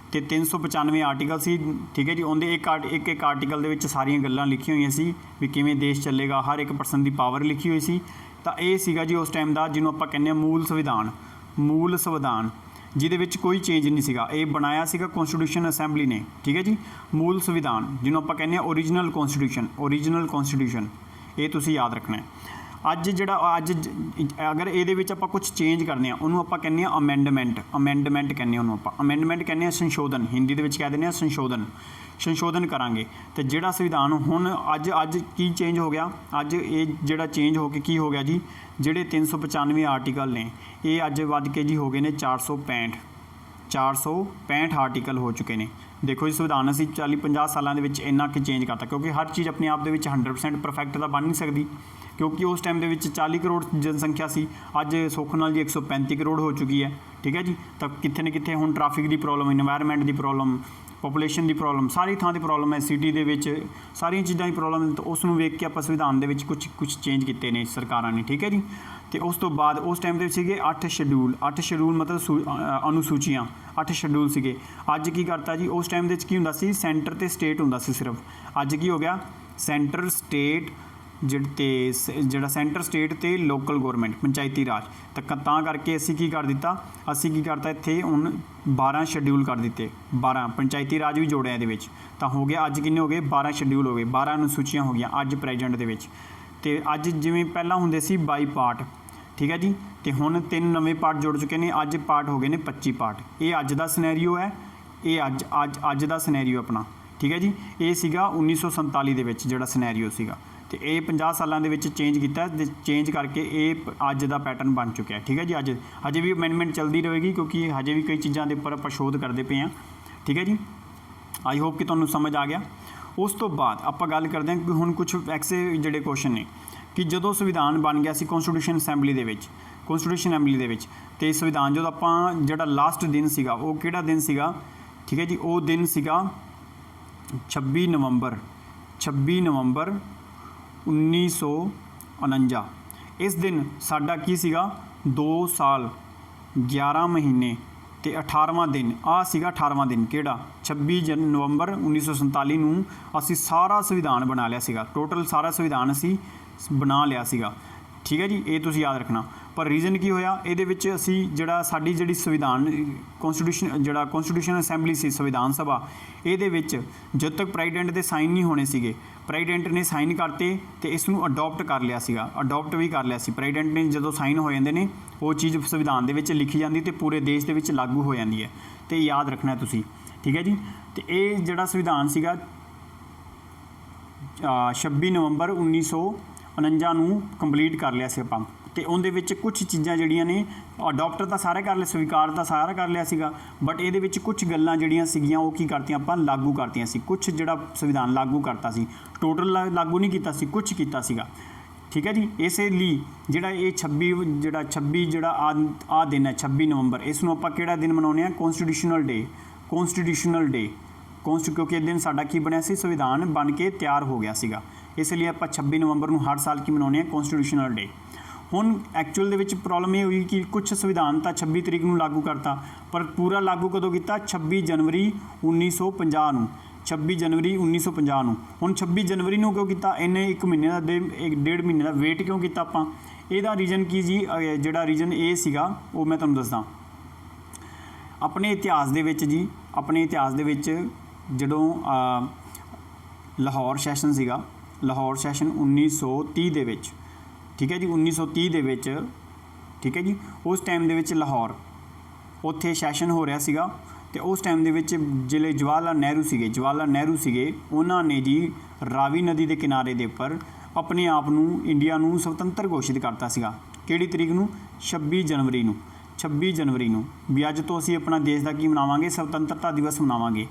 ਅਤੇ 395 ਆਰਟੀਕਲ ਸੀ, ਠੀਕ ਹੈ ਜੀ। ਉਹਦੇ ਇੱਕ ਆਰਟੀਕਲ ਦੇ ਵਿੱਚ ਸਾਰੀਆਂ ਗੱਲਾਂ ਲਿਖੀਆਂ ਹੋਈਆਂ ਸੀ ਵੀ ਕਿਵੇਂ ਦੇਸ਼ ਚੱਲੇਗਾ, ਹਰ ਇੱਕ ਪਰਸਨ ਦੀ ਪਾਵਰ ਲਿਖੀ ਹੋਈ ਸੀ। ਤਾਂ ਇਹ ਸੀਗਾ ਜੀ ਉਸ ਟਾਈਮ ਦਾ ਜਿਹਨੂੰ ਆਪਾਂ ਕਹਿੰਦੇ ਹਾਂ ਮੂਲ ਸੰਵਿਧਾਨ, ਜਿਹਦੇ ਵਿੱਚ ਕੋਈ ਚੇਂਜ ਨਹੀਂ ਸੀਗਾ। ਇਹ ਬਣਾਇਆ ਸੀਗਾ ਕੌਂਸਟੀਟਿਊਸ਼ਨ ਅਸੈਂਬਲੀ ਨੇ, ਠੀਕ ਹੈ ਜੀ। ਮੂਲ ਸੰਵਿਧਾਨ ਜਿਹਨੂੰ ਆਪਾਂ ਕਹਿੰਦੇ ਹਾਂ ਓਰੀਜਨਲ ਕੌਂਸਟੀਟਿਊਸ਼ਨ, ਇਹ ਤੁਸੀਂ ਯਾਦ ਰੱਖਣਾ ਹੈ। ਅੱਜ ਜਿਹੜਾ ਅਗਰ ਇਹਦੇ ਵਿੱਚ ਆਪਾਂ ਕੁਝ ਚੇਂਜ ਕਰਨੇ ਆ ਉਹਨੂੰ ਆਪਾਂ ਕਹਿੰਦੇ ਆ ਅਮੈਂਡਮੈਂਟ ਕਹਿੰਦੇ ਉਹਨੂੰ ਆਪਾਂ ਅਮੈਂਡਮੈਂਟ ਕਹਿੰਦੇ ਆ ਸੰਸ਼ੋਧਨ, ਹਿੰਦੀ ਦੇ ਵਿੱਚ ਕਹਿ ਦਿੰਦੇ ਆ ਸੰਸ਼ੋਧਨ ਕਰਾਂਗੇ। ਤੇ ਜਿਹੜਾ ਸੰਵਿਧਾਨ ਹੁਣ ਅੱਜ ਕੀ ਚੇਂਜ ਹੋ ਗਿਆ, ਅੱਜ ਇਹ ਜਿਹੜਾ ਚੇਂਜ ਹੋ ਕੇ ਕੀ ਹੋ ਗਿਆ ਜੀ, ਜਿਹੜੇ 395 ਆਰਟੀਕਲ ਨੇ ਇਹ ਅੱਜ ਵੱਧ ਕੇ ਜੀ ਹੋ ਗਏ ਨੇ 465 ਆਰਟੀਕਲ ਹੋ ਚੁੱਕੇ ਨੇ। ਦੇਖੋ ਜੀ ਸੰਵਿਧਾਨ ਅਸੀਂ 40-50 ਸਾਲਾਂ ਦੇ ਵਿੱਚ ਇੰਨਾ ਕਿ ਚੇਂਜ ਕਰਤਾ, ਕਿਉਂਕਿ ਹਰ ਚੀਜ਼ ਆਪਣੇ ਆਪ ਦੇ ਵਿੱਚ 100% ਪਰਫੈਕਟ ਤਾਂ ਬਣ ਨਹੀਂ ਸਕਦੀ, ਕਿਉਂਕਿ ਉਸ ਟਾਈਮ ਦੇ ਵਿੱਚ 40 ਕਰੋੜ ਜਨਸੰਖਿਆ ਸੀ, ਅੱਜ ਸੁੱਖ ਨਾਲ ਜੀ 135 ਕਰੋੜ ਹੋ ਚੁੱਕੀ ਹੈ। ਠੀਕ ਹੈ ਜੀ, ਤਾਂ ਕਿੱਥੇ ਨਾ ਕਿੱਥੇ ਹੁਣ ਟ੍ਰੈਫਿਕ ਦੀ ਪ੍ਰੋਬਲਮ, ਇਨਵਾਇਰਨਮੈਂਟ ਦੀ ਪ੍ਰੋਬਲਮ, ਪੋਪੂਲੇਸ਼ਨ ਦੀ ਪ੍ਰੋਬਲਮ, ਸਾਰੀ ਥਾਂ ਦੀ ਪ੍ਰੋਬਲਮ ਹੈ, ਸਿਟੀ ਦੇ ਵਿੱਚ ਸਾਰੀਆਂ ਚੀਜ਼ਾਂ ਦੀ ਪ੍ਰੋਬਲਮ, ਤਾਂ ਉਸ ਨੂੰ ਵੇਖ ਕੇ ਆਪਾਂ ਸੰਵਿਧਾਨ ਦੇ ਵਿੱਚ ਕੁਝ ਚੇਂਜ ਕੀਤੇ ਨੇ ਸਰਕਾਰਾਂ ਨੇ। ਠੀਕ ਹੈ ਜੀ, ਤੇ ਉਸ ਤੋਂ ਬਾਅਦ ਉਸ ਟਾਈਮ ਦੇ ਵਿੱਚ ਸੀਗੇ 8 ਸ਼ਡਿਊਲ ਮਤਲਬ ਅਨੁਸੂਚੀਆਂ, 8 ਸ਼ਡਿਊਲ ਸੀਗੇ। ਅੱਜ ਕੀ ਕਰਤਾ ਜੀ, ਉਸ ਟਾਈਮ ਦੇ ਵਿੱਚ ਕੀ ਹੁੰਦਾ ਸੀ, ਸੈਂਟਰ ਤੇ ਸਟੇਟ ਹੁੰਦਾ ਸੀ ਸਿਰਫ, ਅੱਜ ਕੀ ਹੋ ਗਿਆ ਸੈਂਟਰ ਸਟੇਟ ਜਿਹੜਾ ਸੈਂਟਰ ਸਟੇਟ ਤੇ ਲੋਕਲ ਗੌਰਮੈਂਟ ਪੰਚਾਇਤੀ ਰਾਜ। ਤਾਂ ਕਰਕੇ ਅਸੀਂ ਕੀ ਕਰਤਾ ਇੱਥੇ ਹੁਣ 12 ਸ਼ਡਿਊਲ ਕਰ ਦਿੱਤੇ, 12 ਪੰਚਾਇਤੀ ਰਾਜ ਵੀ ਜੋੜਿਆ ਇਹਦੇ ਵਿੱਚ, ਤਾਂ ਹੋ ਗਿਆ ਅੱਜ ਕਿੰਨੇ ਹੋ ਗਏ 12 ਸ਼ਡਿਊਲ ਹੋ ਗਏ, 12 ਅਨੁਸੂਚੀਆਂ ਹੋ ਗਈਆਂ ਅੱਜ ਪ੍ਰੈਜ਼ੈਂਟ ਦੇ ਵਿੱਚ। ਤੇ ਅੱਜ ਜਿਵੇਂ ਪਹਿਲਾਂ ਹੁੰਦੇ ਸੀ 22 ਪਾਰਟ, ਠੀਕ ਹੈ ਜੀ, ਤੇ ਹੁਣ 3 ਨਵੇਂ ਪਾਰਟ ਜੁੜ ਚੁੱਕੇ ਨੇ, ਅੱਜ ਪਾਰਟ ਹੋ ਗਏ ਨੇ 25 ਪਾਰਟ। ਇਹ ਅੱਜ ਦਾ ਸਿਨੈਰੀਓ ਹੈ, ਇਹ ਅੱਜ ਦਾ ਸਿਨੈਰੀਓ ਆਪਣਾ। ਠੀਕ ਹੈ ਜੀ, ਇਹ ਸੀਗਾ 1947 ਦੇ ਵਿੱਚ ਜਿਹੜਾ ਸਿਨੈਰੀਓ ਸੀਗਾ, ਤੇ ਇਹ 50 ਸਾਲਾਂ ਦੇ ਵਿੱਚ ਚੇਂਜ ਕੀਤਾ, ਚੇਂਜ ਕਰਕੇ ਇਹ ਅੱਜ ਦਾ ਪੈਟਰਨ ਬਣ ਚੁੱਕਿਆ। ਠੀਕ ਹੈ ਜੀ, ਹਜੇ ਵੀ ਅਮੈਂਡਮੈਂਟ ਚੱਲਦੀ ਰਹੇਗੀ, ਕਿਉਂਕਿ ਹਜੇ ਵੀ ਕਈ ਚੀਜ਼ਾਂ ਦੇ ਉੱਪਰ ਆਪਾਂ ਸ਼ੋਧ ਕਰਦੇ ਪਏ ਹਾਂ। ਠੀਕ ਹੈ ਜੀ, ਆਈ ਹੋਪ ਕਿ ਤੁਹਾਨੂੰ ਸਮਝ ਆ ਗਿਆ। ਉਸ ਤੋਂ ਬਾਅਦ ਆਪਾਂ ਗੱਲ ਕਰਦੇ ਹਾਂ ਕਿ ਹੁਣ ਕੁਝ ਐਕਸੇ ਜਿਹੜੇ ਕੁਐਸਚਨ ਨੇ ਕਿ ਜਦੋਂ ਸੰਵਿਧਾਨ ਬਣ ਗਿਆ ਸੀ ਕੌਂਸਟੀਟਿਊਸ਼ਨ ਅਸੈਂਬਲੀ ਦੇ ਵਿੱਚ, ਤੇ ਸੰਵਿਧਾਨ ਜਦੋਂ ਆਪਾਂ ਜਿਹੜਾ ਲਾਸਟ ਦਿਨ ਸੀਗਾ ਉਹ ਕਿਹੜਾ ਦਿਨ ਸੀਗਾ, ਠੀਕ ਹੈ ਜੀ, ਉਹ ਦਿਨ ਸੀਗਾ 26 ਨਵੰਬਰ 1949। ਇਸ ਦਿਨ ਸਾਡਾ ਕੀ ਸੀਗਾ 2 ਸਾਲ 11 ਮਹੀਨੇ ਤੇ 18ਵਾਂ ਦਿਨ, ਆਹ ਸੀਗਾ 18ਵਾਂ ਦਿਨ ਕਿਹੜਾ 26 ਨਵੰਬਰ 1947 ਨੂੰ ਅਸੀਂ ਸਾਰਾ ਸੰਵਿਧਾਨ ਬਣਾ ਲਿਆ ਸੀਗਾ, ਟੋਟਲ ਸਾਰਾ ਸੰਵਿਧਾਨ ਅਸੀਂ ਬਣਾ ਲਿਆ ਸੀਗਾ। ਠੀਕ ਹੈ ਜੀ, ਇਹ ਤੁਸੀਂ ਯਾਦ ਰੱਖਣਾ। ਪਰ ਰੀਜ਼ਨ ਕੀ ਹੋਇਆ ਇਹਦੇ ਵਿੱਚ, ਅਸੀਂ ਸਾਡੀ ਜਿਹੜੀ ਸੰਵਿਧਾਨ ਕੌਂਸਟੀਟਿਊਸ਼ਨ ਅਸੈਂਬਲੀ ਸੀ, ਸੰਵਿਧਾਨ ਸਭਾ, ਇਹਦੇ ਵਿੱਚ ਜਦ ਤੱਕ ਪ੍ਰੈਜ਼ੀਡੈਂਟ ਦੇ ਸਾਈਨ ਨਹੀਂ ਹੋਣੇ ਸੀਗੇ, ਪ੍ਰੈਜ਼ੀਡੈਂਟ ਨੇ ਸਾਈਨ ਕਰਤੇ ਤੇ ਇਸ ਨੂੰ ਅਡਾਪਟ ਕਰ ਲਿਆ ਸੀ ਪ੍ਰੈਜ਼ੀਡੈਂਟ ਨੇ। ਜਦੋਂ ਸਾਈਨ ਹੋ ਜਾਂਦੇ ਨੇ ਉਹ ਚੀਜ਼ ਸੰਵਿਧਾਨ ਦੇ ਵਿੱਚ ਲਿਖੀ ਜਾਂਦੀ ਤੇ ਪੂਰੇ ਦੇਸ਼ ਦੇ ਵਿੱਚ ਲਾਗੂ ਹੋ ਜਾਂਦੀ ਹੈ, ਤੇ ਯਾਦ ਰੱਖਣਾ ਤੁਸੀਂ। ਠੀਕ ਹੈ ਜੀ, ਤੇ ਇਹ ਜਿਹੜਾ ਸੰਵਿਧਾਨ ਸੀਗਾ 26 ਨਵੰਬਰ 1949 ਨੂੰ ਕੰਪਲੀਟ ਕਰ ਲਿਆ ਸੀ ਆਪਾਂ, ਤੇ ਉਹਦੇ ਵਿੱਚ ਕੁਝ ਚੀਜ਼ਾਂ ਜਿਹੜੀਆਂ ਨੇ ਅਡਾਪਟ ਤਾਂ ਸਾਰੇ ਕਰ ਲਿਆ, ਸਵੀਕਾਰ ਤਾਂ ਸਾਰਾ ਕਰ ਲਿਆ ਸੀਗਾ, ਬਟ ਇਹਦੇ ਵਿੱਚ ਕੁਝ ਗੱਲਾਂ ਜਿਹੜੀਆਂ ਸੀਗੀਆਂ ਉਹ ਕੀ ਕਰਤੀਆਂ ਆਪਾਂ, ਲਾਗੂ ਕਰਤੀਆਂ ਸੀ। ਕੁਝ ਜਿਹੜਾ ਸੰਵਿਧਾਨ ਲਾਗੂ ਕਰਤਾ ਸੀ, ਟੋਟਲ ਲਾਗੂ ਨਹੀਂ ਕੀਤਾ ਸੀ, ਕੁਝ ਕੀਤਾ ਸੀਗਾ। ਠੀਕ ਹੈ ਜੀ, ਇਸੇ ਲਈ ਜਿਹੜਾ ਇਹ 26 ਜਿਹੜਾ ਆ ਦਿਨ ਹੈ 26 ਨਵੰਬਰ, ਇਸ ਨੂੰ ਆਪਾਂ ਕਿਹੜਾ ਦਿਨ ਮਨਾਉਂਦੇ ਹਾਂ, ਕੌਂਸਟੀਟਿਊਸ਼ਨਲ ਡੇ, ਕਿਉਂਕਿ ਇਹ ਦਿਨ ਸਾਡਾ ਕੀ ਬਣਿਆ ਸੀ, ਸੰਵਿਧਾਨ ਬਣ ਕੇ ਤਿਆਰ ਹੋ ਗਿਆ ਸੀਗਾ, ਇਸ ਲਈ ਆਪਾਂ 26 ਨਵੰਬਰ ਨੂੰ ਹਰ ਸਾਲ ਕੀ ਮਨਾਉਂਦੇ ਹਾਂ, ਕੌਂਸਟੀਟਿਊਸ਼ਨਲ ਡੇ। ਹੁਣ ਐਕਚੁਅਲ ਦੇ ਵਿੱਚ ਪ੍ਰੋਬਲਮ ਇਹ ਹੋਈ ਕਿ ਕੁਝ ਸੰਵਿਧਾਨ ਤਾਂ 26 ਤਰੀਕ ਨੂੰ ਲਾਗੂ ਕਰਤਾ, ਪਰ ਪੂਰਾ ਲਾਗੂ ਕਦੋਂ ਕੀਤਾ, 26 ਜਨਵਰੀ 1950 ਨੂੰ, 26 ਜਨਵਰੀ 1950 ਨੂੰ। ਹੁਣ 26 ਜਨਵਰੀ ਨੂੰ ਕਿਉਂ ਕੀਤਾ, ਇਹਨੇ 1 ਮਹੀਨੇ ਦਾ 1.5 ਮਹੀਨੇ ਦਾ ਵੇਟ ਕਿਉਂ ਕੀਤਾ ਆਪਾਂ, ਇਹਦਾ ਰੀਜ਼ਨ ਕੀ ਜੀ, ਜਿਹੜਾ ਰੀਜ਼ਨ ਇਹ ਸੀਗਾ ਉਹ ਮੈਂ ਤੁਹਾਨੂੰ ਦੱਸਦਾ। ਆਪਣੇ ਇਤਿਹਾਸ ਦੇ ਵਿੱਚ ਜਦੋਂ ਲਾਹੌਰ ਸੈਸ਼ਨ ਸੀਗਾ, ਲਾਹੌਰ ਸੈਸ਼ਨ 1930 ਦੇ ਵਿੱਚ, ਠੀਕ ਹੈ ਜੀ, 1930 ਦੇ ਵਿੱਚ, ਠੀਕ ਹੈ ਜੀ, ਉਸ ਟਾਈਮ ਦੇ ਵਿੱਚ ਲਾਹੌਰ ਉੱਥੇ ਸੈਸ਼ਨ ਹੋ ਰਿਹਾ ਸੀਗਾ, ਤੇ ਉਸ ਟਾਈਮ ਦੇ ਵਿੱਚ ਜਿਹੜੇ ਜਵਾਹਰ ਲਾਲ ਨਹਿਰੂ ਸੀਗੇ ਉਹਨਾਂ ਨੇ ਜੀ ਰਾਵੀ ਨਦੀ ਦੇ ਕਿਨਾਰੇ ਦੇ ਉੱਪਰ ਆਪਣੇ ਆਪ ਨੂੰ, ਇੰਡੀਆ ਨੂੰ ਸੁਤੰਤਰ ਘੋਸ਼ਿਤ ਕਰਤਾ ਸੀਗਾ। ਕਿਹੜੀ ਤਰੀਕ ਨੂੰ, 26 ਜਨਵਰੀ ਨੂੰ ਵੀ ਅੱਜ ਤੋਂ ਅਸੀਂ ਆਪਣਾ ਦੇਸ਼ ਦਾ ਕੀ ਮਨਾਵਾਂਗੇ, ਸੁਤੰਤਰਤਾ ਦਿਵਸ ਮਨਾਵਾਂਗੇ।